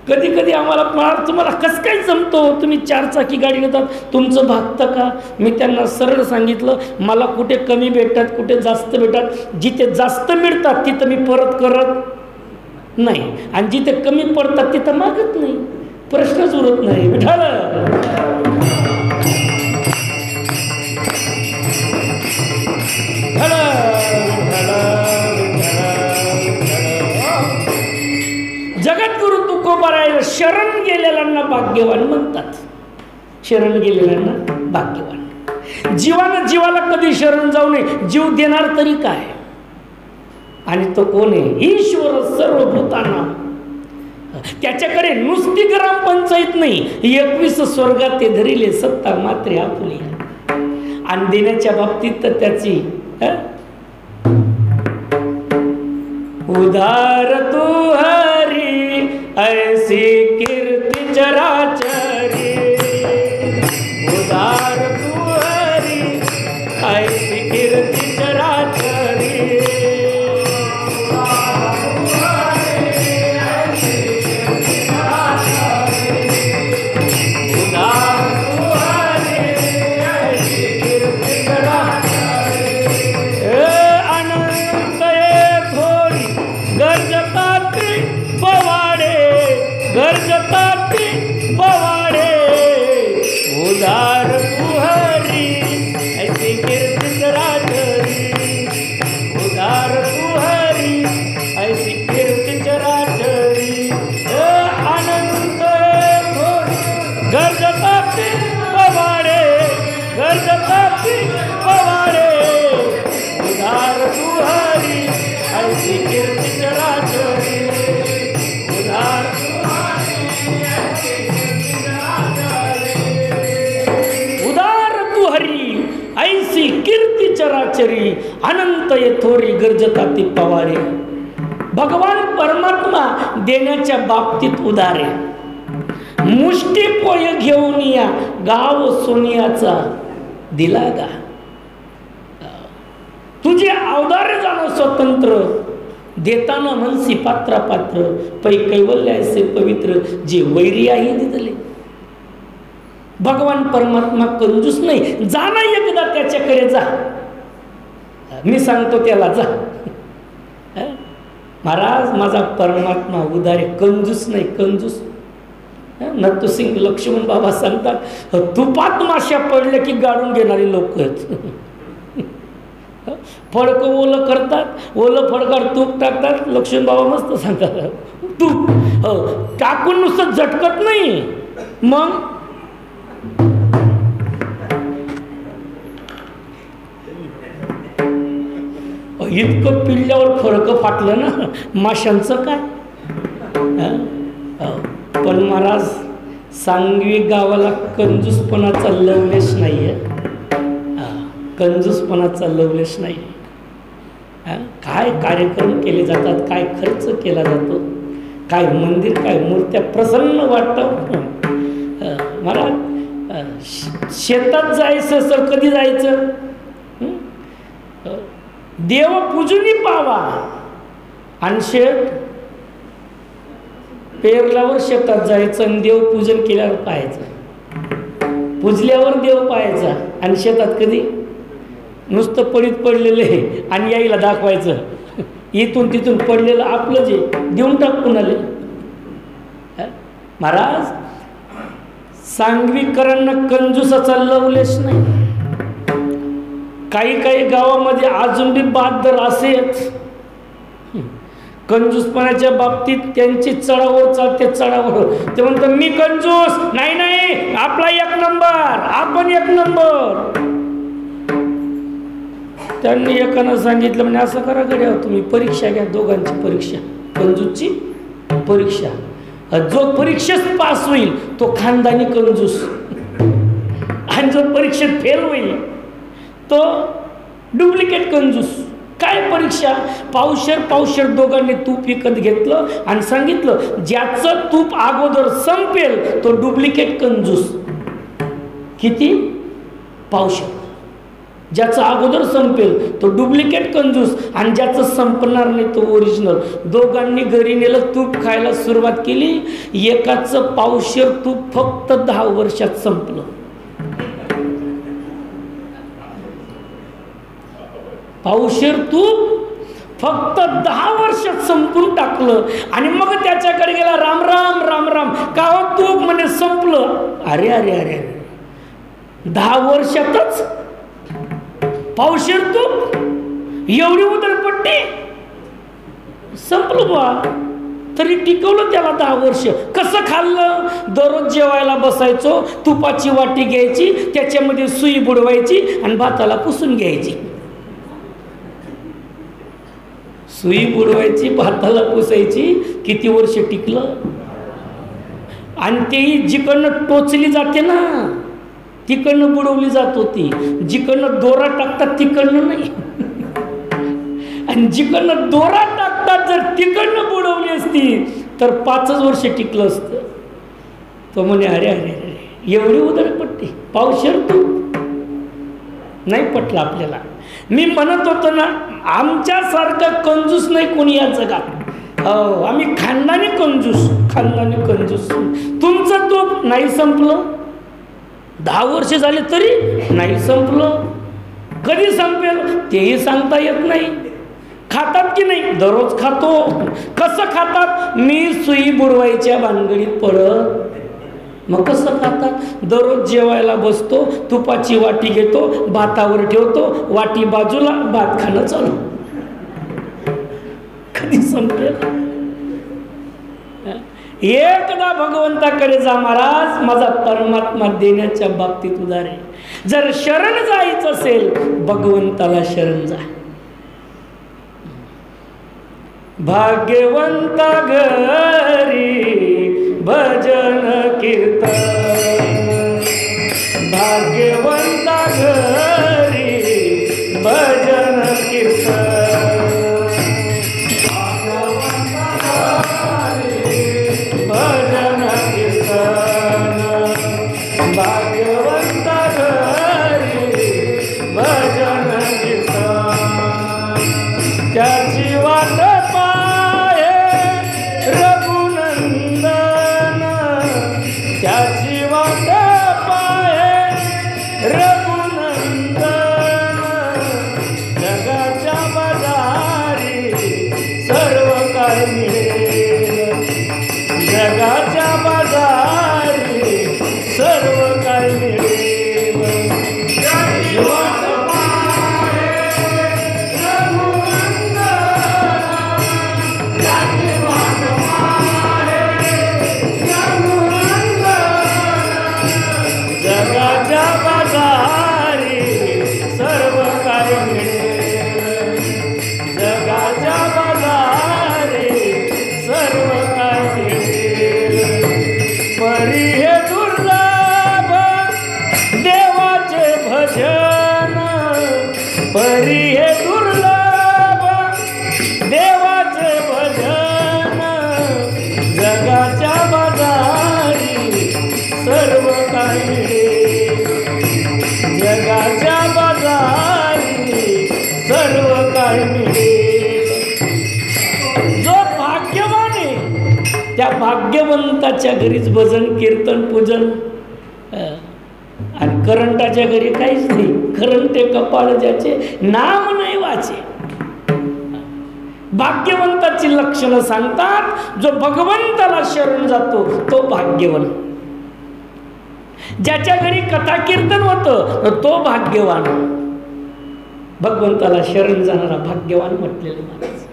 कधी कधी आम्हाला तुम्हाला कसं काय जमतो, तुम्ही 4 चाकी गाडी घेतात, तुमचं भागतं का. मी त्यांना सरळ सांगितलं, मला कुठे कमी भेटतात, कुठे जास्त भेटतात. जिथे जास्त मिळतात तिथं मी परत करत नाही, आणि जिथे कमी पडतात तिथं मागत नाही. प्रश्नच उरत नाही. विठाल जगद्गुरु तुकोबराय शरण गेलेल्यांना भाग्यवान म्हणतात. शरण गेलेल्यांना भाग्यवान. जीवानं जीवाला कधी शरण जाऊ नये. जीव देणार तरी काय, आणि तो कोण आहे, ईश्वर सर्वभूतांना. त्याच्याकडे नुसती ग्रामपंचायत नाही, 21 स्वर्गात ते धरिले सत्ता मात्रे आपुली. आणि देण्याच्या बाबतीत तर त्याची उदार तू हरी ऐसी कीर्ति चराचरी. उदार तू हरी ऐसी कीर्ति चराचरी. उदार तू हरी ऐसी कीर्ति चराचरी. उदार तू हरी ऐसी कीर्ति चराचरी. अनंत गरजताती पवाडे, गरजताती पवाडे. उदार तू हरी ऐसी कीर्ति चराचरी. साचरी अनंत थोरी गरजता ती पवारे. भगवान परमात्मा देण्याच्या बाबतीत उदारे. मुष्टी पोय घेऊन या गाव सोनियाचा दिला गा. तुझे अवदारे जाणं स्वतंत्र देताना मनसी पात्रा पात्र पै कैवल्याचे पवित्र जे वैरी आहे दिले. भगवान परमात्मा कंजूस नाही. जा ना एकदा त्याच्याकडे जा. मी सांगतो त्याला जा. महाराज माझा परमात्मा उदारे, कंजूस नाही, कंजूस. नरसिंग लक्ष्मण बाबा सांगतात तुपात माश्या पडल्या की गाडून घेणारी लोक आहेत. फडकं ओलं करतात, ओलं फडकात तूप टाकतात. लक्ष्मण बाबा मस्त सांगतात तूप टाकून नुसतं झटकत नाही. मग इतकं पिल्ल्यावर फडकं फाटलं ना, माशांचं काय. पण महाराज सांगवी गावाला कंजूसपणाचा लवलेश नाही आहे. कंजूसपणाचा लवलेश नाही. काय कार्यक्रम केले जातात, काय खर्च केला जातो, काय मंदिर, काय मूर्त्या, प्रसन्न वाटतं. महाराज शेतात जायचं सर, कधी जायचं. देव पूजूनी पावा. आणि शेत पेरल्यावर शेतात जायचं आणि देव पूजन केल्यावर पाहायचं. पूजल्यावर देव पाहायचा आणि शेतात कधी नुसतं पडीत पडलेले आणि यायला दाखवायचं. इथून तिथून पडलेलं आपलं जे देऊन टाकून आले. महाराज सांगवीकरांना कंजूसाचा लवलेश नाही. काही काही गावामध्ये अजून बी बहादर असेच. कंजूसपणाच्या बाबतीत त्यांची चढाओढ चालते, चढाओढ. ते म्हणतात मी कंजूस नाही, नाही आपला एक नंबर, आपण एक नंबर. त्यांनी एकानं सांगितलं म्हणजे असं करा गड्या तुम्ही परीक्षा घ्या, दोघांची परीक्षा, कंजूसची परीक्षा. जो परीक्षेत पास होईल तो खानदानी कंजूस आणि जो परीक्षेत फेल होईल तो डुप्लिकेट कंजूस. काय परीक्षा, पावशेर पावशेर दोघांनी तूप विकत घेतलं आणि सांगितलं ज्याचं तूप अगोदर संपेल तो डुप्लिकेट कंजूस. किती पावशेर. ज्याचं अगोदर संपेल तो डुप्लिकेट कंजूस आणि ज्याचं संपणार नाही तो ओरिजिनल. दोघांनी घरी नेलं, तूप खायला सुरुवात केली. एकाचं पावशेर तूप फक्त 10 वर्षात संपलं. पावशेर तूप फक्त 10 वर्षात संपून टाकलं. आणि मग त्याच्याकडे गेला, राम राम राम राम, का हो तूप म्हणे संपलं. अरे अरे अरे 10 वर्षातच पावशेर तूप, एवढी उधळपट्टी, संपलं बा. तरी टिकवलं त्याला 10 वर्ष. कसं खाल्लं. दररोज जेवायला बसायचो, तुपाची वाटी घ्यायची, त्याच्यामध्ये सुई बुडवायची आणि भाताला पुसून घ्यायची. सुई बुडवायची, भाताला पुसायची. किती वर्ष टिकलं. आणि तेही जिकडनं टोचली जाते ना तिकडनं बुडवली जात होती. जिकडनं दोरा टाकतात तिकडनं नाही. आणि जिकडनं दोरा टाकतात जर तिकडनं बुडवली असती तर 5च वर्ष टिकलं असतं. तो म्हणे अरे अरे अरे एवढी उधळपट्टी, पावशेर तूप नाही पटलं आपल्याला. मी म्हणत होतो ना आमच्यासारखं कंजूस नाही कोणी या जगात. हो आम्ही खानदानी कंजूस, खानदानी कंजूस. तुमचं तूप नाही संपलं, 10 वर्ष झाले तरी नाही संपलं. कधी संपेल तेही सांगता येत नाही. खातात की नाही, दररोज खातो. कसं खातात, मी सुई बुडवायच्या भानगडीत पडत. मग कसं खातात, दररोज जेवायला बसतो, तुपाची वाटी घेतो, भातावर ठेवतो, वाटी बाजूला, भात खाणं चालू. कधी संपेल. एकदा भगवंताकडे जा महाराज, माझा परमात्मा देण्याच्या बाबतीत उदार आहे. जर शरण जायचं असेल भगवंताला शरण जा. भाग्यवंता घरी भजन कीर्तन, भाग्यवंता घरी भजन जगाच्या बाजारी सर्व काय मिळेल जगाच्या बाजारी सर्व काय मिळेल जगाच्या बाजारी सर्व काय मिळेल परी हे दुर्लभ देवाचे भजन परी हे दुर्लभ देवाचे भजन जगाच्या बाजारी सर्व काय मिळेल जगाच्या बाजारी सर्व काय मिळेल जो भाग्यवान आहे त्या भाग्यवंताच्या घरीच भजन कीर्तन पूजन आणि करंटाच्या घरी काहीच नाही करंटे कपाळ ज्याचे नाम नाही वाचे भाग्यवंताची लक्षणं सांगतात जो भगवंताला शरण जातो तो भाग्यवान ज्याच्या घरी कथा कीर्तन होतं तो भाग्यवान भगवंताला शरण जाणारा भाग्यवान म्हटलेले माणूस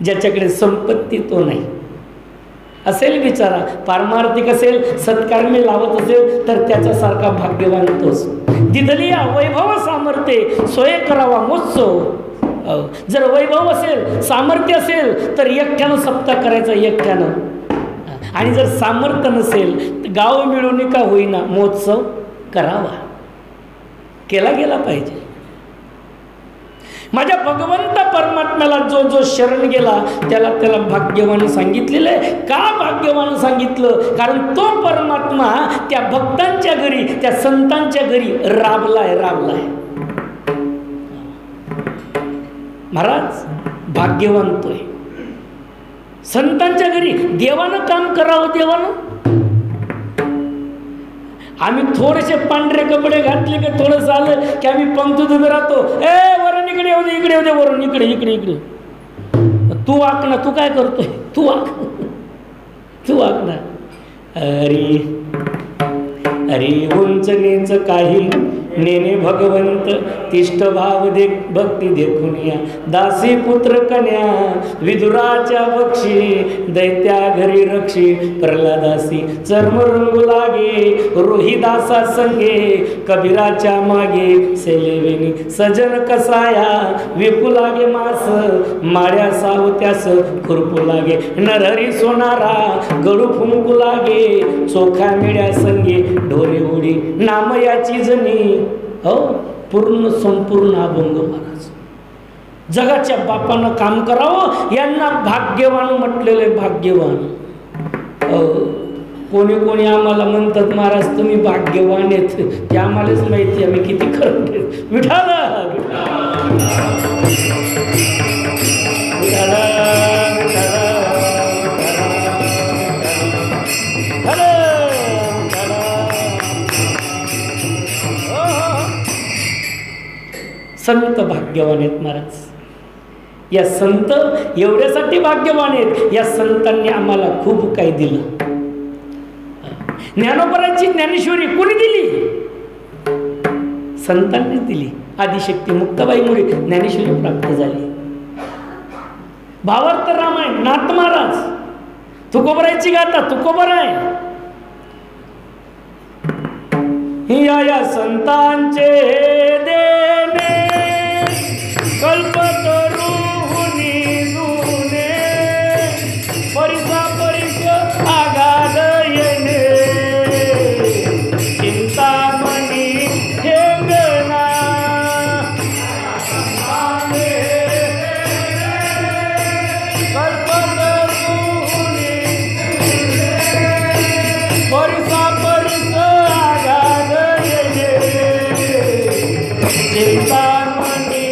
ज्याच्याकडे संपत्ती तो नाही असेल बिचारा पारमार्थिक असेल सत्कर्मी लावत असेल तर त्याच्यासारखा भाग्यवान तोच दिदलिया वैभव सामर्थ्य सोय करावा मोत्सव जर वैभव असेल सामर्थ्य असेल तर एकट्यानं सप्ताह करायचा एकट्यानं आणि जर सामर्थ्य नसेल तर गाव मिळून का होईना महोत्सव करावा केला गेला पाहिजे माझ्या भगवंत परमात्म्याला जो जो शरण गेला त्याला त्याला भाग्यवान सांगितलेलं आहे का भाग्यवान सांगितलं कारण तो परमात्मा त्या भक्तांच्या घरी त्या संतांच्या घरी राबलाय महाराज भाग्यवान तोय संतांच्या घरी देवानं काम करावं देवानं आम्ही थोडेसे पांढरे कपडे घातले की थोडंसं आलं की आम्ही पंक्तीत उभे राहतो वरून इकडे येऊ दे इकडे येऊ दे वरून इकडे इकडे इकडे तू वाक ना तू काय करतोय तू वाक ना अरे उंच नीच काही नेने भगवंत तिष्ठ भाव देख भक्ती देखून या दासी पुत्र कन्या विदुराच्या बक्षी दैत्या घरी रक्षी प्रल्हादासी चर्म रंगू लागे रोहिदासा संगे कबीराच्या मागे सेलेवेनी सजन कसाया विकू लागे मास माड्या सावत्यास खुरपू लागे नरहरी सोनारा गळू फुंकू लागे चोखा मिड्या संगे ढोरे उडी नाम याची जणी हो पूर्ण संपूर्ण अभंग महाराज जगाच्या बापानं काम करावं यांना भाग्यवान म्हटलेले भाग्यवान कोणी कोणी आम्हाला म्हणतात महाराज तुम्ही भाग्यवान आहेत ते आम्हालाच माहिती आम्ही किती खरं विठाला संत भाग्यवान आहेत महाराज या संत एवढ्यासाठी भाग्यवान आहेत या संतांनी आम्हाला खूप काही दिलं ज्ञानोबराची ज्ञानेश्वरी कोणी दिली संतांनीच दिली आदिशक्ती मुक्ताबाईमुळे ज्ञानेश्वरी प्राप्त झाली भावार्थ रामायण नाथ महाराज तुकोबरायची गाथा तुकोबराय या संतांचे देणे कल्पतरुनी जुने परिसा परिस आगाध येणे चिंतामणी ठेंगणा कल्पतरुनी परिसा परिस आगाध येणे चिंतामणी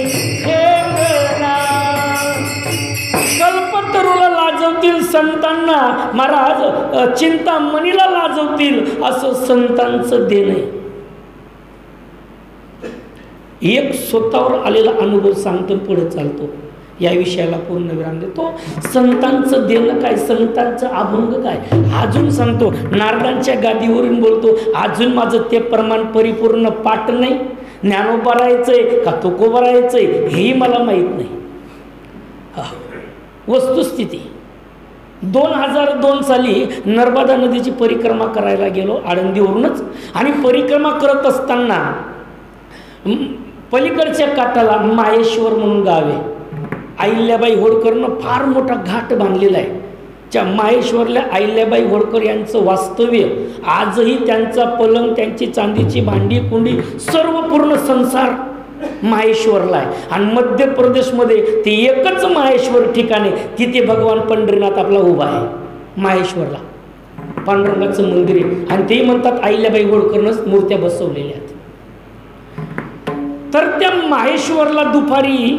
कल्पतरूला लाजवतील संतांना महाराज चिंतामणीला लाजवतील असं संतांचं देणं आहे एक स्वतःवर आलेला अनुभव सांगतो पुढे चालतो या विषयाला पूर्ण विराम देतो. संतांचं देणं काय, संतांचं अभंग काय, अजून सांगतो. नारदांच्या गादीवरून बोलतो, अजून माझं ते प्रमाण परिपूर्ण पाठ नाही. ज्ञानोबा राहायचंय का तुकोबा राहायचंय हेही मला माहीत नाही. वस्तुस्थिती 2002 साली नर्मदा नदीची परिक्रमा करायला गेलो आळंदीवरूनच. आणि परिक्रमा करत असताना पलीकडच्या काठाला माहेश्वर म्हणून गाव आहे. अहिल्याबाई होळकरनं फार मोठा घाट बांधलेला आहे. त्या माहेश्वरला अहिल्याबाई होळकर यांचं वास्तव्य. आजही त्यांचा पलंग, त्यांची चांदीची भांडी कुंडी, सर्व पूर्ण संसार माहेश्वरला आहे. आणि मध्य प्रदेशमध्ये ते एकच माहेश्वर ठिकाणे, तिथे भगवान पंढरीनाथ आपला उभा आहे माहेश्वरला. पांडुरंगाचं मंदिर आहे. आणि ते म्हणतात अहिल्याबाई होळकरनंच मूर्त्या बसवलेल्या आहेत. तर त्या माहेश्वरला दुपारी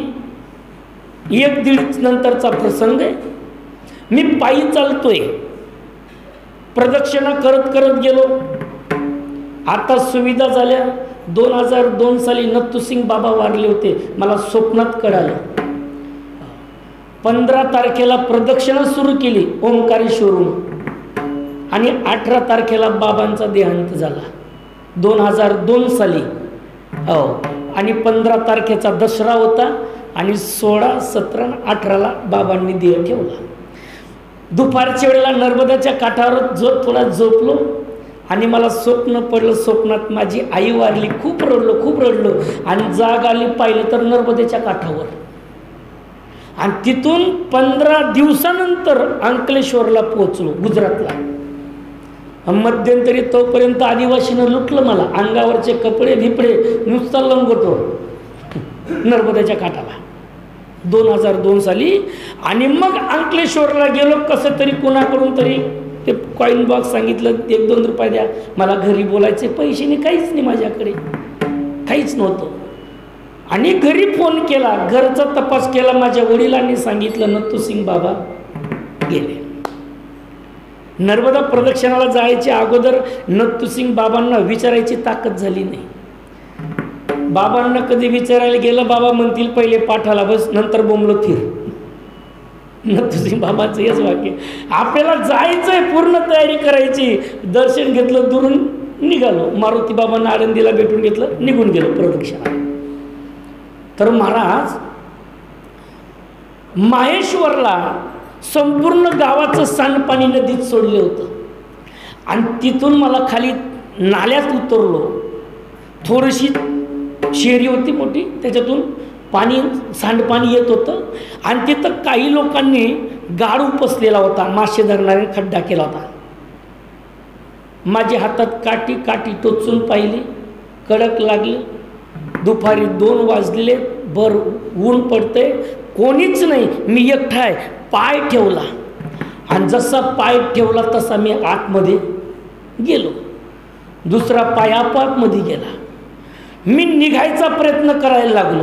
1-1:30 नंतरचा प्रसंग आहे. मी पायी चालतोय, प्रदक्षिणा करत करत गेलो. आता सुविधा झाल्या. 2002 साली नत्थूसिंग बाबा वारले होते, मला स्वप्नात कळालं. 15 तारखेला प्रदक्षिणा सुरू केली ओंकारेश्वरून आणि 18 तारखेला बाबांचा देहांत झाला 2002 साली. हो, आणि 15 तारखेचा दसरा होता आणि 16, 17, 18ला बाबांनी देह ठेवला. दुपारच्या वेळेला नर्मदाच्या काठावर थोडा झोपलो आणि मला स्वप्न पडलं. स्वप्नात माझी आई वारली. खूप रडलो आणि जाग आली, पाहिलं तर नर्मदेच्या काठावर. आणि तिथून 15 दिवसानंतर अंकलेश्वरला पोहोचलो, गुजरातला. मध्यंतरी तोपर्यंत आदिवासीनं लुटलं मला. अंगावरचे कपडे भिपडे नुसता लंगोटो नर्मदेच्या काठाला 2002 साली. आणि मग अंकलेश्वरला गेलो. कसं तरी कोणाकडून तरी ते कॉईन बॉक्स सांगितलं, 1-2 रुपये द्या. मला घरी बोलायचे पैसे नाही, काहीच नाही माझ्याकडे, काहीच नव्हतं. आणि घरी फोन केला, घरचा तपास केला. माझ्या वडिलांनी सांगितलं नत्थूसिंग बाबा गेले. नर्मदा प्रदक्षिणाला जायच्या अगोदर नत्थूसिंग बाबांना विचारायची ताकद झाली नाही. बाबांना कधी विचारायला गेलं, बाबा म्हणतील पहिले पाठाला बस, नंतर बोंबलो फिर. नत्थूसिंग बाबांचं हेच वाक्य. आपल्याला जायचंय, पूर्ण तयारी करायची. दर्शन घेतलं, दुरून निघालो. मारुती बाबांना आळंदीला भेटून घेतलं, निघून गेलो प्रदक्षिणा. तर महाराज माहेश्वरला संपूर्ण गावाचं सांडपाणी नदीत सोडलं होतं. आणि तिथून मला खाली नाल्यात उतरलो. थोडीशी शेरी होती मोठी, त्याच्यातून पाणी, सांडपाणी येत होतं. आणि तिथं काही लोकांनी गाळ उपसलेला होता, मासे धरणारे खड्डा केला होता. माझ्या हातात काठी टोचून पाहिली, कडक लागली. दुपारी 2 वाजलेले, भर ऊन पडते, कोणीच नाही, मी एकटा आहे. पाय ठेवला आणि जसा पाय ठेवला तसा मी आतमध्ये गेलो. दुसरा पाय आपोआपमध्ये गेला. मी निघायचा प्रयत्न करायला लागलो.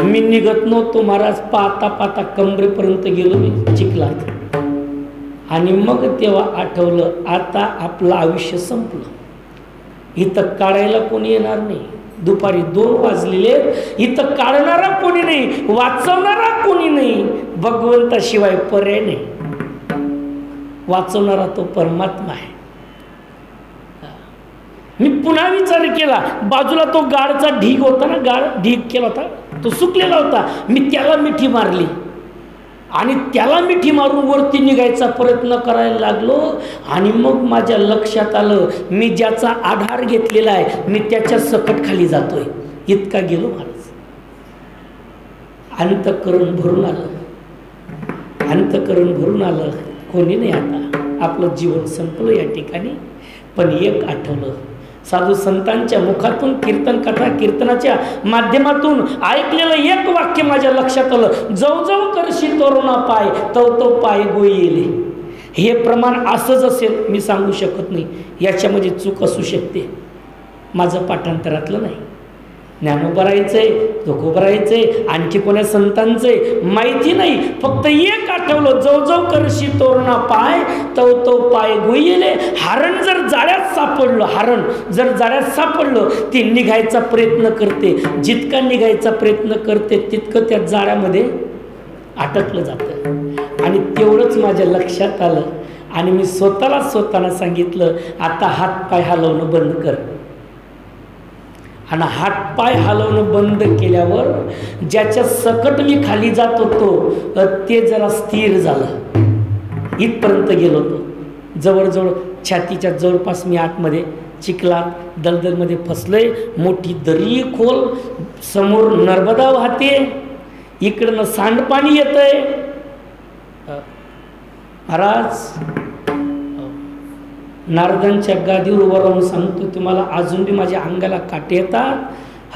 मी निघत नव्हतो महाराज. पाहता पाहता कमरेपर्यंत गेलो मी चिखलात. आणि मग तेव्हा आठवलं, आता आपलं आयुष्य संपलं. इथं काढायला कोणी येणार नाही. दुपारी 2 वाजलेले, इथं काढणारा कोणी नाही, वाचवणारा कोणी नाही. भगवंताशिवाय पर्याय नाही. वाचवणारा तो परमात्मा आहे. मी पुन्हा विचार केला. बाजूला तो गाळचा ढीग होता ना, गाळ ढीग केला होता, तो सुकलेला होता. मी त्याला मिठी मारली आणि त्याला मिठी मारून वरती निघायचा प्रयत्न करायला लागलो. आणि मग माझ्या लक्षात आलं, मी ज्याचा आधार घेतलेला आहे, मी त्याच्या सकट खाली जातोय. इतका गेलो महाराज. अंतःकरण भरून आलं, अंतःकरण भरून आलं. कोणी नाही, आता आपलं जीवन संपलं या ठिकाणी. पण एक आठवलं, साधू संतांच्या मुखातून, कीर्तन कथा कीर्तनाच्या माध्यमातून ऐकलेलं एक वाक्य माझ्या लक्षात आलं. जवजव करशी तोरणा पाय, तो पाय गोई येले. हे प्रमाण असंच असेल, मी सांगू शकत नाही. याच्यामध्ये चूक असू शकते, माझं पाठांतरातलं नाही. ज्ञानोबा राहायचंय, तुकोबा राहायचंय, आणखी कोण्या संतांचंय माहिती नाही. फक्त एक आठवलं, जो जो करशी तोरणा पाय तो तो पाय गुईले. हरण जर जाळ्यात सापडलं, हरण जर जाळ्यात सापडलं, ती निघायचा प्रयत्न करते. जितका निघायचा प्रयत्न करते तितकं त्या जाळ्यामध्ये अटकलं जातं. आणि तेवढंच माझ्या लक्षात आलं आणि मी स्वतःला सांगितलं, आता हातपाय हलवणं बंद कर. आणि हातपाय हलवणं बंद केल्यावर ज्याच्या सकट मी खाली जात होतो ते जरा स्थिर झालं. इथपर्यंत गेलो होतो, जवळजवळ छातीच्या जवळपास मी आतमध्ये चिखलात दलदलमध्ये फसलोय. मोठी दरी खोल, समोर नर्मदा वाहते, इकडनं सांडपाणी येतंय. महाराज नारदांच्या गादीवर उभं राहून सांगतो तुम्हाला, अजून बी माझ्या अंगाला काटे येतात.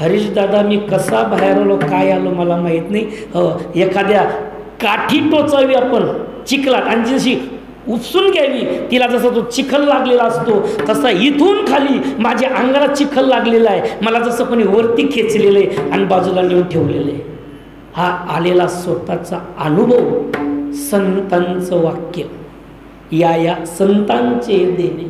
हरीश दादा, मी कसा बाहेर आलो, काय आलो मला माहीत नाही. एखाद्या काठी टोचावी आपण चिखलात आणि जशी उपसून घ्यावी, तिला जसा तो चिखल लागलेला असतो तसा इथून खाली माझ्या अंगाला चिखल लागलेला आहे. मला जसं कोणी वरती खेचलेलं आहे आणि बाजूला नेऊन ठेवलेलं आहे. हा आलेला स्वतःचा अनुभव, संतांचं वाक्य, या संतांचे देणे.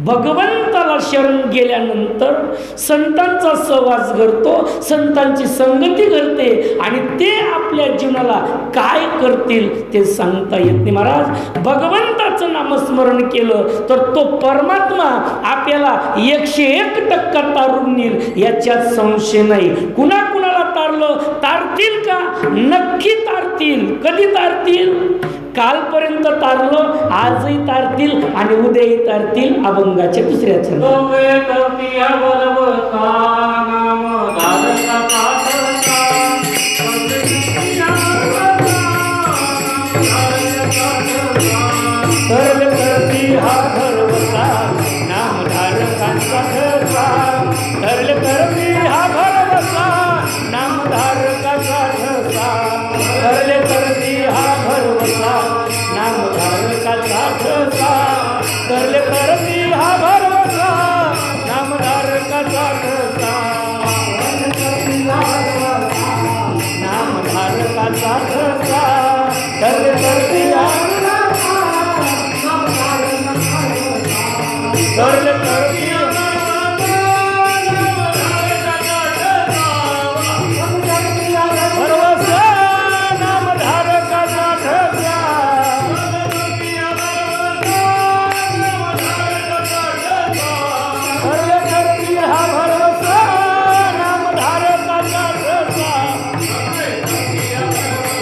भगवंताला शरण गेल्यानंतर संतांचा सहवास घडतो, संतांची संगती घडते आणि ते आपल्या जीवनाला काय करतील ते सांगता येत नाही. महाराज, भगवंताचं नामस्मरण केलं तर तो परमात्मा आपल्याला 101% तारून नेईल, याच्यात संशय नाही. कुणाकुणाला तारलं, तारतील का? नक्की तारतील. कधी तारतील? कालपर्यंत तारलं, आजही तारतील आणि उद्याही तारतील. अभंगाच्या दुसऱ्या छंद. हा भरवसा नामधारकांचा ठसा, धरले करती हा भरवसा नामधारकांचा ठसा, धरले करती हा भरवसा नामधारकांचा ठसा, धरले करती हा भरवसा नामधारकांचा ठसा, नामधारकांचा ठसा, धरले करती हा धरले करती भरवसा नामधारकांचा ठसा, धरले करती हा भरवसा नामधारकांचा ठसा.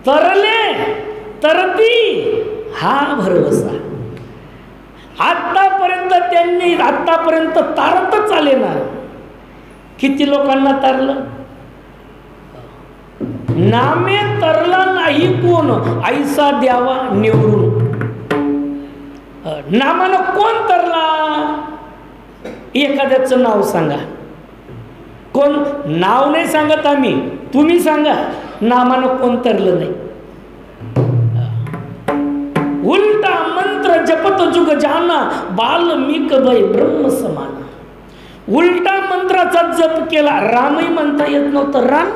तरले तरती हा भरवसा. आतापर्यंत तारतच आले ना. किती लोकांना तारलं? नामे तरला नाही कोण, ऐसा द्यावा निवडून. नामानं कोण तरला? एखाद्याचं नाव सांगा. कोण? नाव नाही सांगत आम्ही, तुम्ही सांगा. नामानं कोण तरलं नाही. उलटा मंत्र जपत जुग जाना, बाल्मिक वय ब्रह्म समान. उलटा मंत्राचा जप केला. रामही म्हणता येत नव्हतं. राम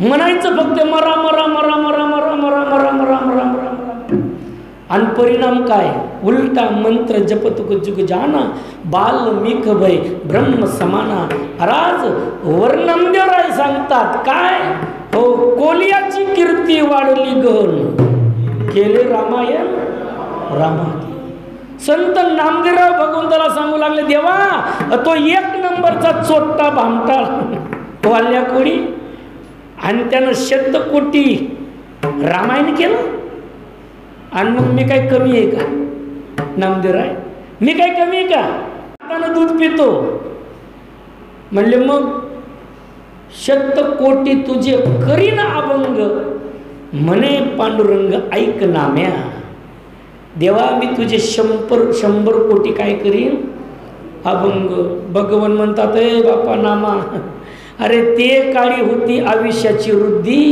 म्हणायचं फक्त मरा मरा मरा मरा मरा मरा मरा मरा मरा मरा. आणि परिणाम काय? उलटा मंत्र जपत जुग जाना, बाल्मिक वय ब्रह्म समाना. महाराज वर्णमदेवराय सांगतात काय? हो, कोलियाची कीर्ती वाढली गहन, केले रामायण रामायण. संत नामदेवराव भगवंताला सांगू लागले, देवा तो 1 नंबरचा चोट्टा भामटा वाल्या कोणी, आणि त्यानं शतकोटी रामायण केलं. आणि मग मी काय कमी आहे का? नामदेवराय, मी काय कमी आहे का? हातानं दूध पितो म्हणले, मग 100 कोटी तुझे करीन अभंग, म्हणे पांडुरंग ऐक नाम्या, देवा मी तुझे 100 कोटी काय करीन अभंग. भगवान म्हणतात ए बापा नामा, अरे ते काळी होती आयुष्याची वृद्धी,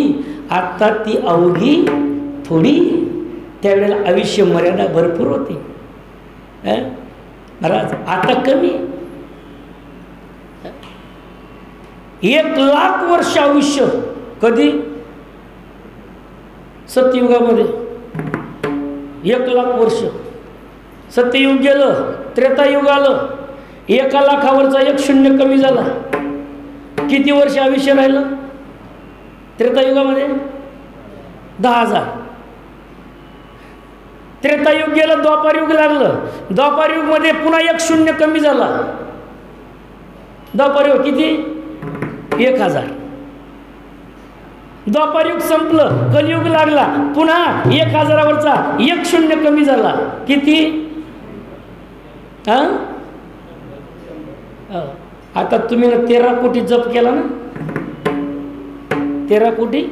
आता ती अवघी थोडी. त्यावेळेला आयुष्य मर्यादा भरपूर होती. महाराज आता कमी. 1,00,000 वर्ष आयुष्य कधी सत्ययुगामध्ये 1,00,000 वर्ष. सत्ययुग गेलं, त्रेतायुग आलं, 1,00,000वरचा 1 शून्य कमी झाला. किती वर्ष आयुष्य राहिलं त्रेतायुगामध्ये? 10,000. त्रेतायुग गेलं, द्वापारयुग लागलं. द्वापारयुगमध्ये पुन्हा 1 शून्य कमी झाला. द्वापारयुग किती? 1,000. द्वापारयुग संपलं, कलियुग लागला, पुन्हा 1,000वरचा 1 शून्य कमी झाला. किती? आता तुम्ही 13 कोटी जप केला ना, 13 कोटी.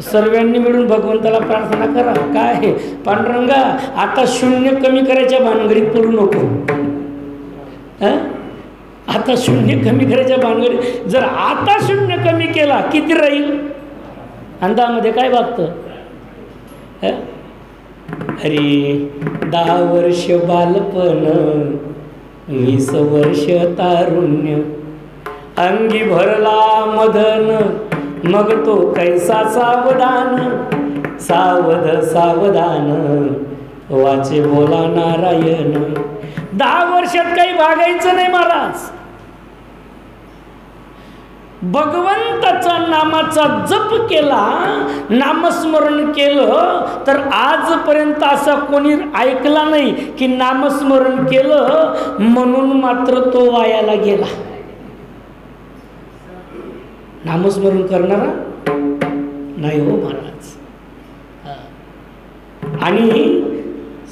सर्वांनी मिळून भगवंताला प्रार्थना करा, काय पांडुरंगा आता शून्य कमी करायच्या भानगडीत पडू नको. आता शून्य कमी करायच्या भानगडीत, जर आता शून्य कमी केला किती राहील? अंदामध्ये काय बघतं? अरे 10 वर्ष बालपण, 20 वर्ष तारुण्य, अंगी भरला मदन, मग तो कैसा सावधान. सावध सावधान वाचे बोला नारायण. 10 वर्षात काही भागायचं नाही महाराज. भगवंताचा नामाचा जप केला, नामस्मरण केलं, तर आजपर्यंत असा कोणी ऐकला नाही की नामस्मरण केलं म्हणून मात्र तो वायाला गेला. नामस्मरण करणारा नाही हो महाराज. आणि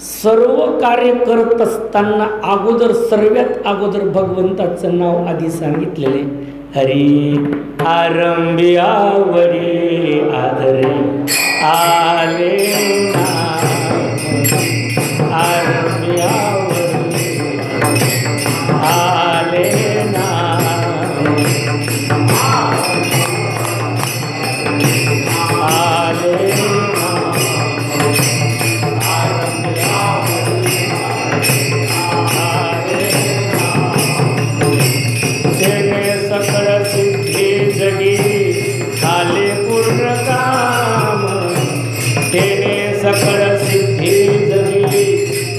सर्व कार्य करत असताना अगोदर सर्वात अगोदर भगवंताचं नाव आधी सांगितलेले. हरी आरंभी आवडी आदरे आले ना, आरंभी आवडी आले ना, आले सकळ सिद्धी जगी झाले पूर्ण काम. तेने सकळ सिद्धी जगी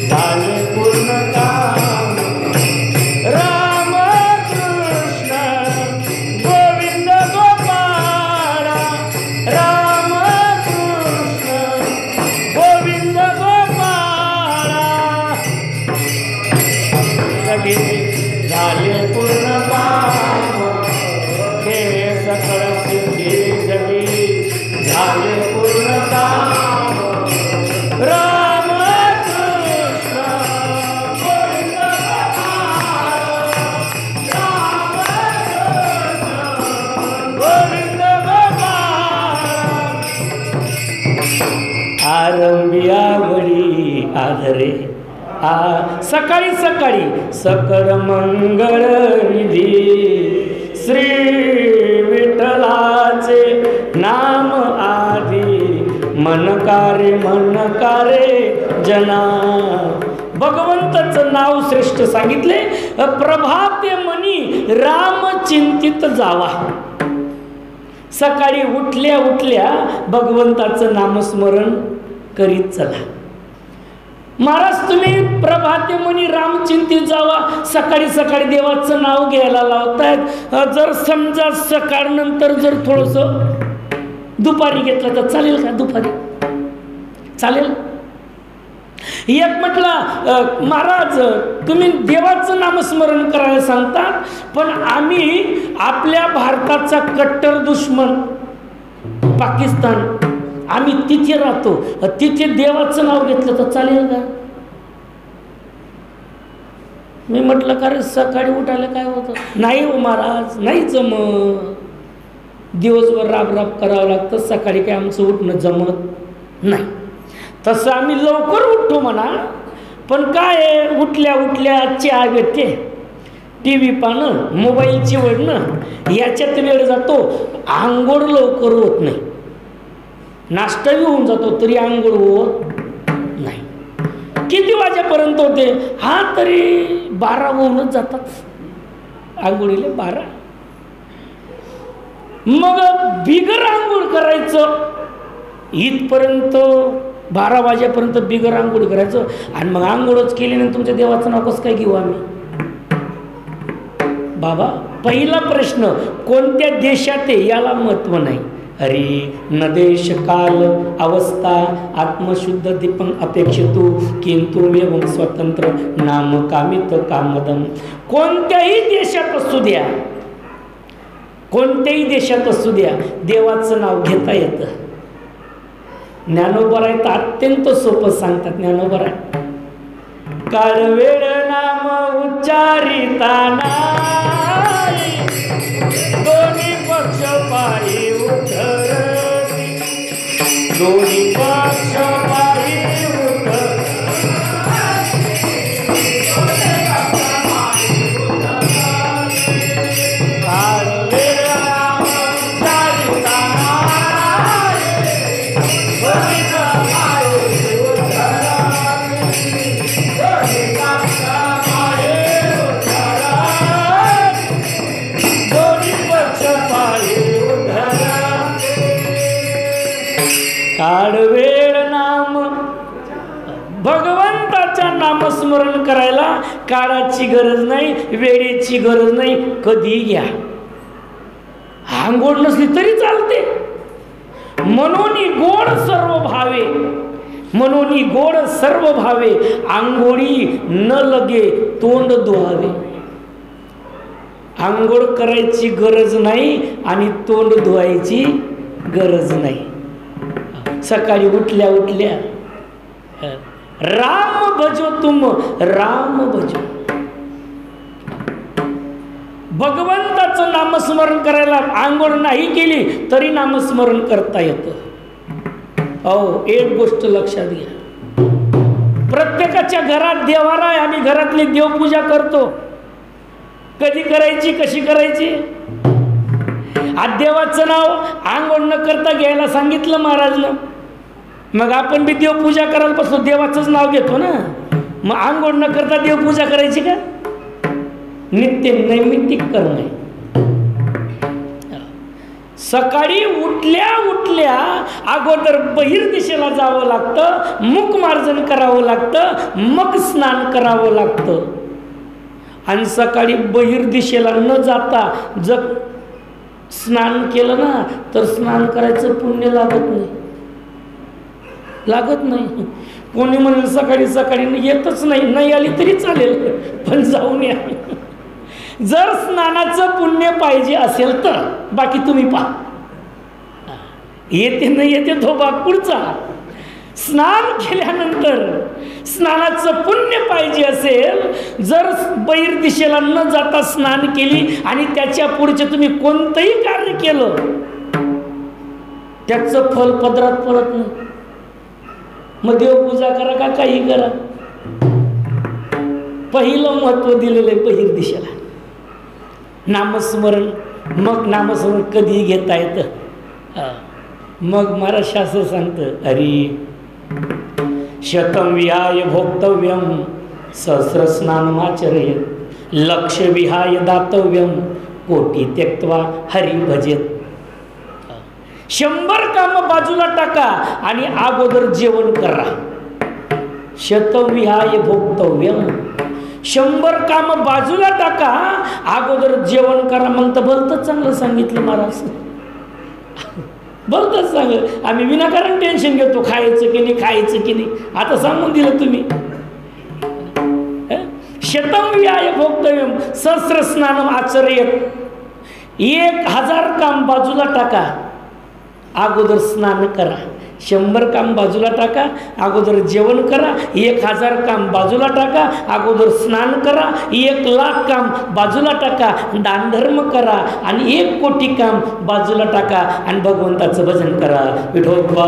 झाले पूर्ण काम. राम कृष्ण गोविंद गोपाळा, राम कृष्ण गोविंद गोपाळा, जगी झाले पूर्ण काम. हे सकळ सिद्धी जगी झाले पूर्ण काम. राम कृष्ण गोविंद गोपाळ, राम कृष्ण गोविंद गोपाळ. आरंभी आवडी आधरे सकाळी सकाळी सकळ मंगळ निधी, श्री विठ्ठलाचे नाम आधी, मनकारे जना. भगवंताचं नाव श्रेष्ठ सांगितले. प्रभाते मनी राम चिंतित जावा. सकाळी उठल्या उठल्या भगवंताचं नामस्मरण करीत चला. महाराज तुम्ही प्रभाते मनी रामचिंतित जावा, सकाळी सकाळी देवाचं नाव घ्यायला लावतायत. जर समजा सकाळ नंतर जर थोडंसं दुपारी घेतलं तर चालेल का? दुपारी चालेल. एक म्हटलं महाराज तुम्ही देवाचं नामस्मरण करायला सांगतात, पण आम्ही आपल्या भारताचा कट्टर दुश्मन पाकिस्तान, आम्ही तिथे राहतो, तिथे देवाचं नाव घेतलं तर चालेल का? मी म्हटलं का रे सकाळी उठायला काय होतं? नाही हो महाराज, नाही जमत. दिवसभर राब करावं लागतं, सकाळी काय आमचं उठणं जमत नाही. तसं आम्ही लवकर उठतो म्हणा, पण काय आहे, उठल्या उठल्या चहा घेते, टी व्ही पाहणं, मोबाईलची वडणं, याच्यात वेळ जातो. आंघोळ लवकर होत नाही, नाश्ताही होऊन जातो तरी आंघोळ होत नाही. किती वाजेपर्यंत होते? हा तरी 12 होऊनच जातात आंघोळीले, 12. मग बिगर आंघोळ करायचं इथपर्यंत, 12 वाजेपर्यंत बिगर आंघोळ करायचं. आणि मग आंघोळच केली नाही, तुमच्या देवाचं नाव कसं काय घेऊ आम्ही? बाबा, पहिला प्रश्न, कोणत्या देशात आहे याला महत्व नाही. अरे न देश काल अवस्था आत्मशुद्ध दीपं अपेक्षितू किंतु एवं स्वतंत्र नाम कामित कामदम. कोणत्याही देशात असू द्या, कोणत्याही देशात असू द्या, देवाचं नाव घेता येतं. ज्ञानोबा आहेत अत्यंत सोपं सांगतात. ज्ञानोबा आहे, काळवेळ नाम उच्चारिता नाही, दोन्ही पक्ष पायी उठरती, दोन्ही पक्ष पायी उठरती, काळवेळ नाम उच्चारिता नाही, दोन्ही पक्ष पायी काळवेळ नाम. भगवंताच्या नामस्मरण करायला काळाची गरज नाही, वेळेची गरज नाही, कधी घ्या. आंघोळ नसली तरी चालते. मनोनी गोड सर्व भावे, मनोनी गोड सर्व भावे, आंघोळी न लगे तोंड धुवावे. आंघोळ करायची गरज नाही आणि तोंड धुवायची गरज नाही. सकाळी उठल्या उठल्या राम भजो तुम, राम भजो. भगवंताचं नामस्मरण करायला आंघोळ नाही केली तरी नामस्मरण करता येतं. अहो, एक गोष्ट लक्षात घ्या, प्रत्येकाच्या घरात देवारा आहे. आम्ही घरातली देवपूजा करतो. कधी करायची, कशी करायची? आज देवाचं नाव आंघोळ न करता घ्यायला सांगितलं महाराजनं. मग आपण बी देवपूजा करायला बसलो, देवाचंच नाव घेतो ना. मग आंघोळ न करता देवपूजा करायची का? नित्य नैमित्तिक करणं आहे. सकाळी उठल्या उठल्या अगोदर बहिर्दिशेला जावं लागतं, मुख मार्जन करावं लागतं, मग स्नान करावं लागतं. आणि सकाळी बहिर्दिशेला न जाता जर स्नान केलं ना तर स्नान करायचं पुण्य लागत नाही, लागत नाही. कोणी म्हणेल सकाळी सकाळी येतच नाही, नाही आली तरी चालेल, पण जाऊन या. जर स्नानाचं पुण्य पाहिजे असेल तर बाकी तुम्ही पहा, येते न येते तो भाग पुढचा. स्नान केल्यानंतर स्नानाचं पुण्य पाहिजे असेल, जर बहिर्दिशेला न जाता स्नान केली आणि त्याच्या पुढचे तुम्ही कोणतंही कार्य केलं त्याचं फल पदरात पडत नाही. मग देवपूजा करा का काही करा, पहिलं महत्व दिलेलं आहे बहिर्दिशेला. नामस्मरण, मग नामस्मरण कधी घेता येतं. मग महाराज शास्त्र सांगतं, अरे शतं विहाय भोक्तव्यम सहस्रस्नानमाचरेत, लक्ष विहाय दातव्यम कोटी त्यक्त्वा हरि भजेत. 100 काम बाजूला टाका आणि अगोदर जेवण करा. शतं विहाय भोक्तव्यम, 100 काम बाजूला टाका, अगोदर जेवण करा. मग तर भलतंच चांगलं सांगितलं महाराज, भलतंच सांग. आम्ही विनाकारण टेन्शन घेतो, खायचं की नाही, खायचं की नाही. आता सांगून दिलं तुम्ही. शतं विहाय भोक्तव्यम सहस्र स्नानम आचरेत, 1000 काम बाजूला टाका अगोदर स्नान करा, 100 काम बाजूला टाका, अगोदर जेवण करा, 1000 काम बाजूला टाका, अगोदर स्नान करा, 1,00,000 काम बाजूला टाका, दानधर्म करा आणि 1 कोटी काम बाजूला टाका आणि भगवंताचं भजन करा. विठोबा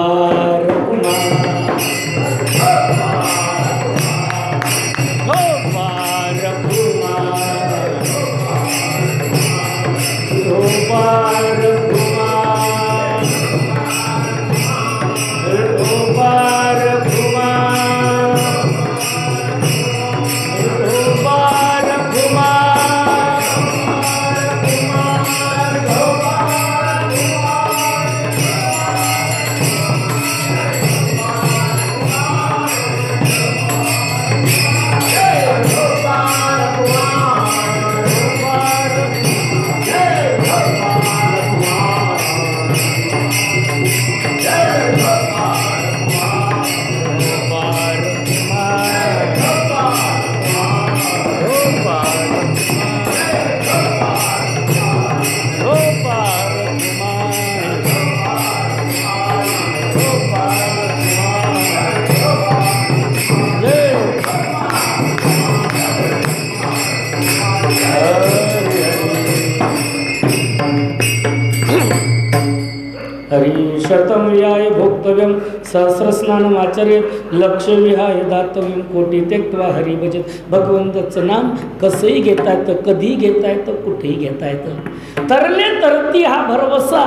शतम विहाय भोक्तव्यम सहस्रस्नानम आचरेत लक्ष विहाय दातव्यम कोटी त्यक्त्वा हरी भजत. भगवंताचं नाम कसंही घेता येतं, कधीही घेता येतं, कुठेही घेता येतं. तरले तरती हा भरवसा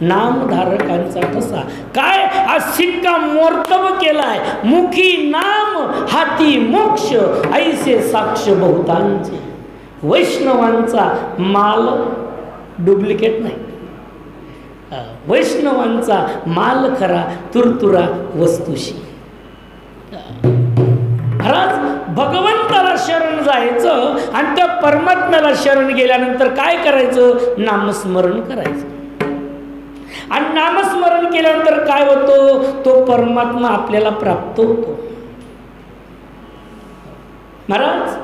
नामधारकांचा ठसा. काय आज शिक्का मोर्तब केलाय, मुखी नाम हाती मोक्ष ऐसे साक्ष बहुतांचे. वैष्णवांचा माल डुप्लिकेट नाही, वैष्णवांचा माल खरा तुरतुरा वस्तूशी. महाराज भगवंताला शरण जायचं आणि त्या परमात्म्याला शरण गेल्यानंतर काय करायचं? नामस्मरण करायचं. आणि नामस्मरण केल्यानंतर काय होतं? तो परमात्मा आपल्याला प्राप्त होतो. महाराज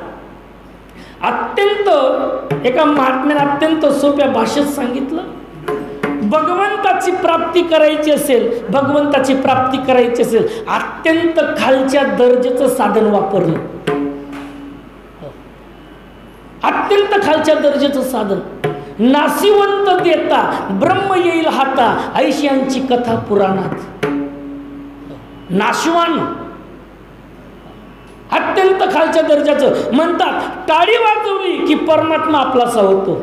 अत्यंत एका महात्म्याने अत्यंत सोप्या भाषेत सांगितलं, भगवंताची प्राप्ती करायची असेल, भगवंताची प्राप्ती करायची असेल, अत्यंत खालच्या दर्जाचं साधन वापरलं. अत्यंत खालच्या दर्जाचं साधन. नाशिवंत देता ब्रह्म येईल हाता ऐशियांची कथा पुराणात. नाशवान अत्यंत खालच्या दर्जाचं म्हणतात. टाळी वाजवली की परमात्मा आपलासा होतो.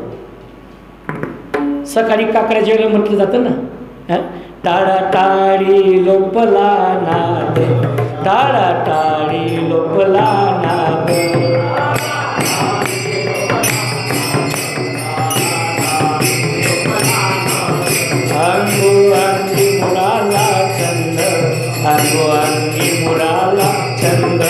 सकाळी काकड्याच्या वेळेला म्हटलं जातं ना, टाळा टाळी लोपला नाद, टाळा टाळी लोपला नाद. अंगो अंगी मुराला चंद, अंगो अंगी मुराला चंद.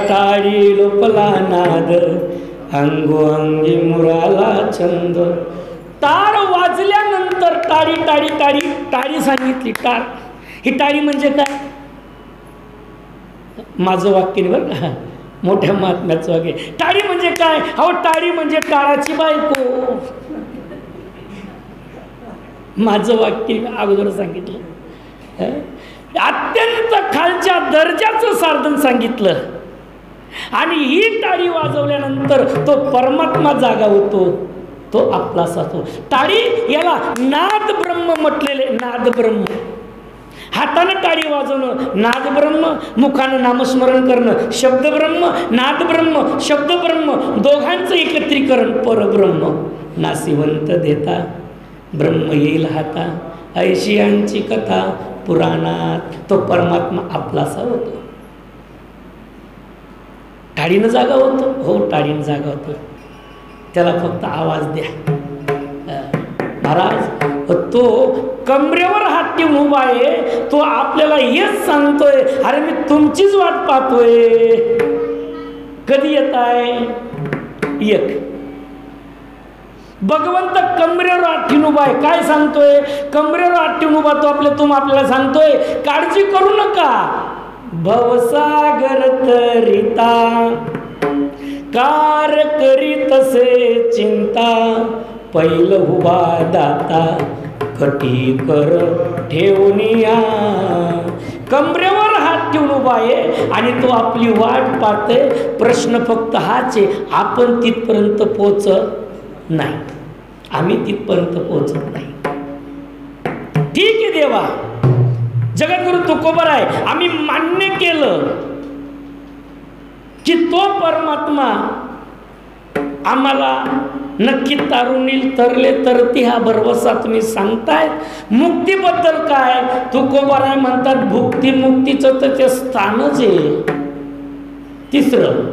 टाळी लोपला नाद, अंगो अंगी मुराला छंद. टाळ वाजल्यानंतर टाळी टाळी टाळी टाळी सांगितली. टाळ ही टाळी म्हणजे काय? माझं वाक्य नाही बरं का, मोठ्या महात्म्याचं वाक्य. टाळी म्हणजे काय? अहो टाळी म्हणजे टाळाची बायको. माझं वाक्य अगोदर सांगितलं. अत्यंत खालच्या दर्जाचं साधन सांगितलं. आणि ही टाळी वाजवल्यानंतर तो परमात्मा जागा होतो, तो आपलाच होतो. टाळी याला नाद ब्रह्म म्हटलेले. नाद ब्रह्म हातानं टाळी वाजवणं नाद ब्रह्म, मुखानं नामस्मरण करणं शब्द ब्रह्म, नाद ब्रह्म, शब्द ब्रह्म, दोघांचं एकत्रीकरण परब्रह्म. नासिवंत देता ब्रह्म येईल हाता, ऐशियांची कथा पुराणात. तो परमात्मा आपलासा होतो. टाळीनं जागा होतो, हो टाळीनं जागा होतो, त्याला फक्त आवाज द्या. महाराज तो कमरेवर हात ठेवून उभा आहे, तो आपल्याला हेच सांगतोय, अरे मी तुमचीच वाट पाहतोय, कधी येत आहे. एक भगवंत कमरेवर हात ठेवून उभा आहे, काय सांगतोय. कमरेवर हात ठेवून उभा तो आपल्याला सांगतोय, काळजी करू नका. भवसागर तरिता कार करी तसे चिंता, पैल उभा दाता कटी कर ठेवून या. कमरेवर हात ठेवून उभा आहे आणि तो आपली वाट पाहते. प्रश्न फक्त हाच आहे, आपण तिथपर्यंत पोचत नाही, आम्ही तिथपर्यंत पोचत नाही. ठीक आहे देवा, जगद्गुरु तुकोबर आहे, आम्ही मान्य केलं की तो परमात्मा आम्हाला नक्की तारून येईल. तरले तरती हा भरवसा तुम्ही सांगताय. मुक्तीबद्दल काय तुकोबाराय म्हणतात, भुक्ती मुक्तीचं तर ते स्थानच आहे. तिसरं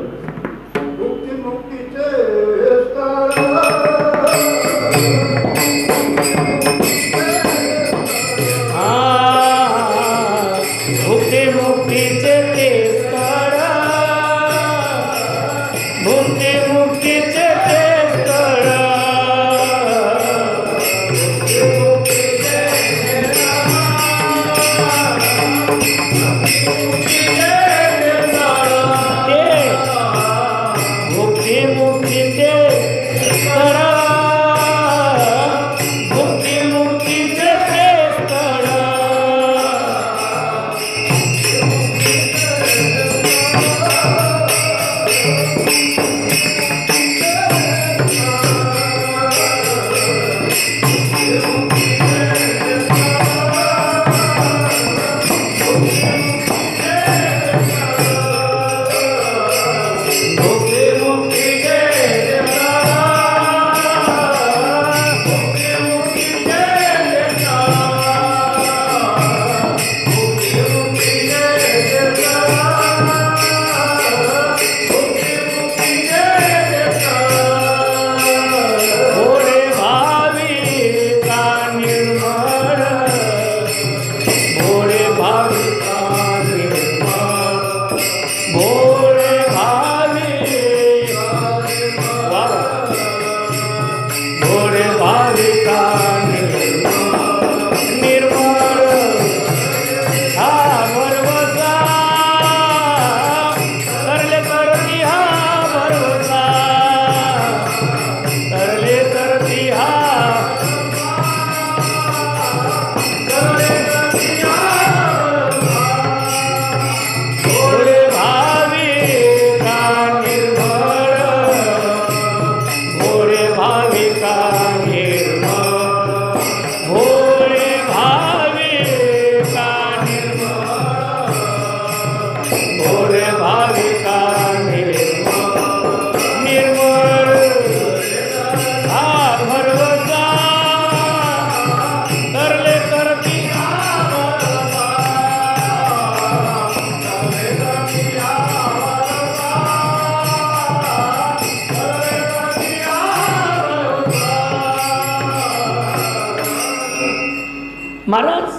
महाराज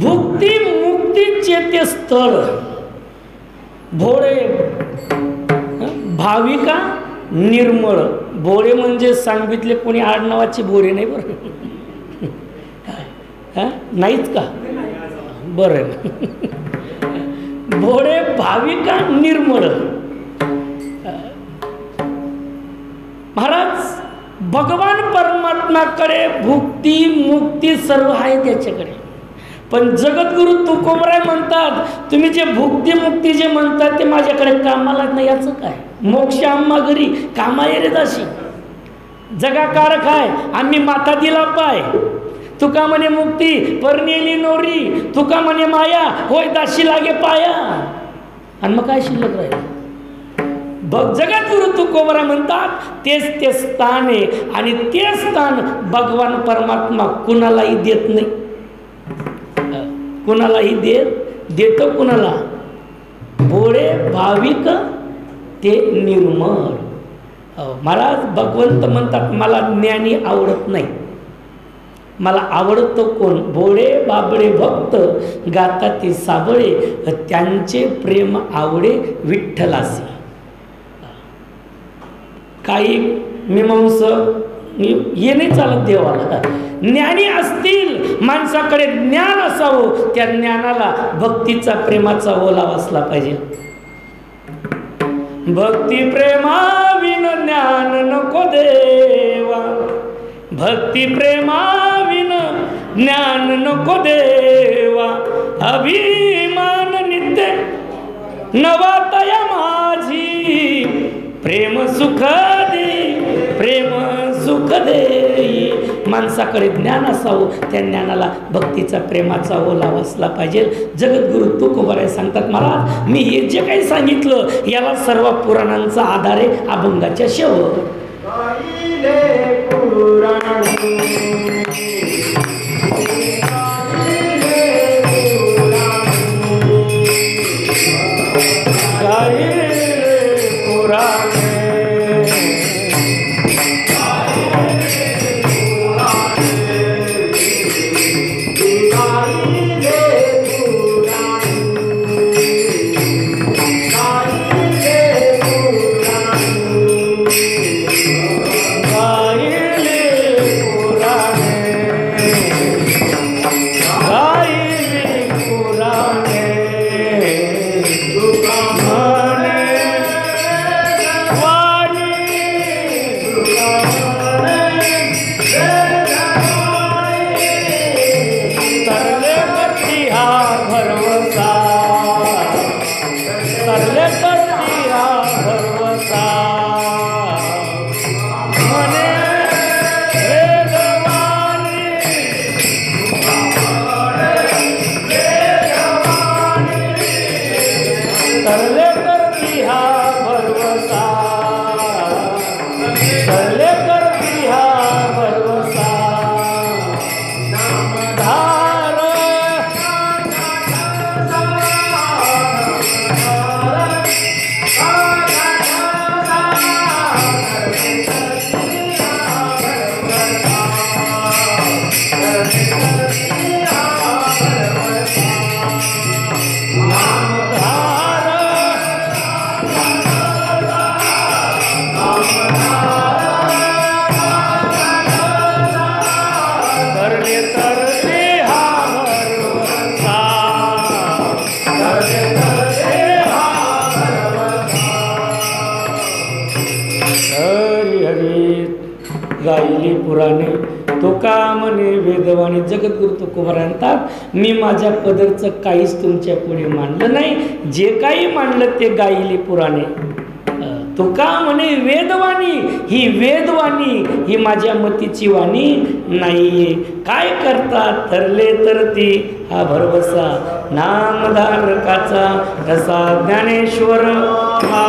भुक्ती मुक्तीचे ते स्थळ. भोळे भाविका निर्मळ. भोळे म्हणजे सांगितले कोणी आडनावाची भोरे नाही बरं. नाहीच का, बरं. भोळे भाविका निर्मळ. महाराज भगवान परमात्माकडे भुक्ती मुक्ती सर्व आहे त्याच्याकडे. पण जगद्गुरु तुकोबराय म्हणतात, तुम्ही जे भुक्ती मुक्ती जे म्हणतात ते माझ्याकडे कामाला नाही. याचं काय, मोक्ष आम्हा घरी कामा ये रे दाशी. जगाकार काय, आम्ही माता दिला पाय. तुका म्हणे मुक्ती परनेली नोरी, तुका म्हणे माया होय दाशी लागे पाया. आणि मग काय शिल्लक राहील? बघ जगद्गुरु तुकोबरा म्हणतात तेच ते स्थान आहे आणि ते स्थान भगवान परमात्मा कुणालाही देत नाही. कुणालाही देतो कुणाला? भोळे भाविक ते निर्मळ. महाराज भगवंत म्हणतात मला ज्ञानी आवडत नाही, मला आवडतो कोण? भोळे बाबळे भक्त गातात ते साबळे, त्यांचे प्रेम आवडे विठ्ठलासी. काही मीमांसक हे नाही चालत देवाला. ज्ञानी असतील, माणसाकडे ज्ञान असावं, त्या ज्ञानाला भक्तीचा प्रेमाचा ओलावा असला पाहिजे. भक्ती प्रेमाविन ज्ञान नको देवा, भक्ती प्रेमाविन ज्ञान नको देवा. अभिमान नित्य नवातया माझी, प्रेम सुख दे, प्रेम सुख दे. माणसाकडे ज्ञान असावं, त्या ज्ञानाला भक्तीचा प्रेमाचा ओलावा असला पाहिजे. जगद्गुरु तुकोबराय सांगतात महाराज मी हे जे काही सांगितलं याला सर्व पुराणांचा आधार आहे. अभंगाच्या शेवट गायली पुराणे तुका म्हणे वेदवाणी. जगद्गुरु तुकोबरा म्हणतात मी माझ्या पदरचं काहीच तुमच्या पुढे मांडलं नाही, जे काही मांडलं ते गायली पुराणे. तुका म्हणे वेदवाणी, ही वेदवाणी ही माझ्या मतीची वाणी नाहीये. काय करतात ठरले तर ती हा भरवसा, नामधारकाचा रसा ज्ञानेश्वर हा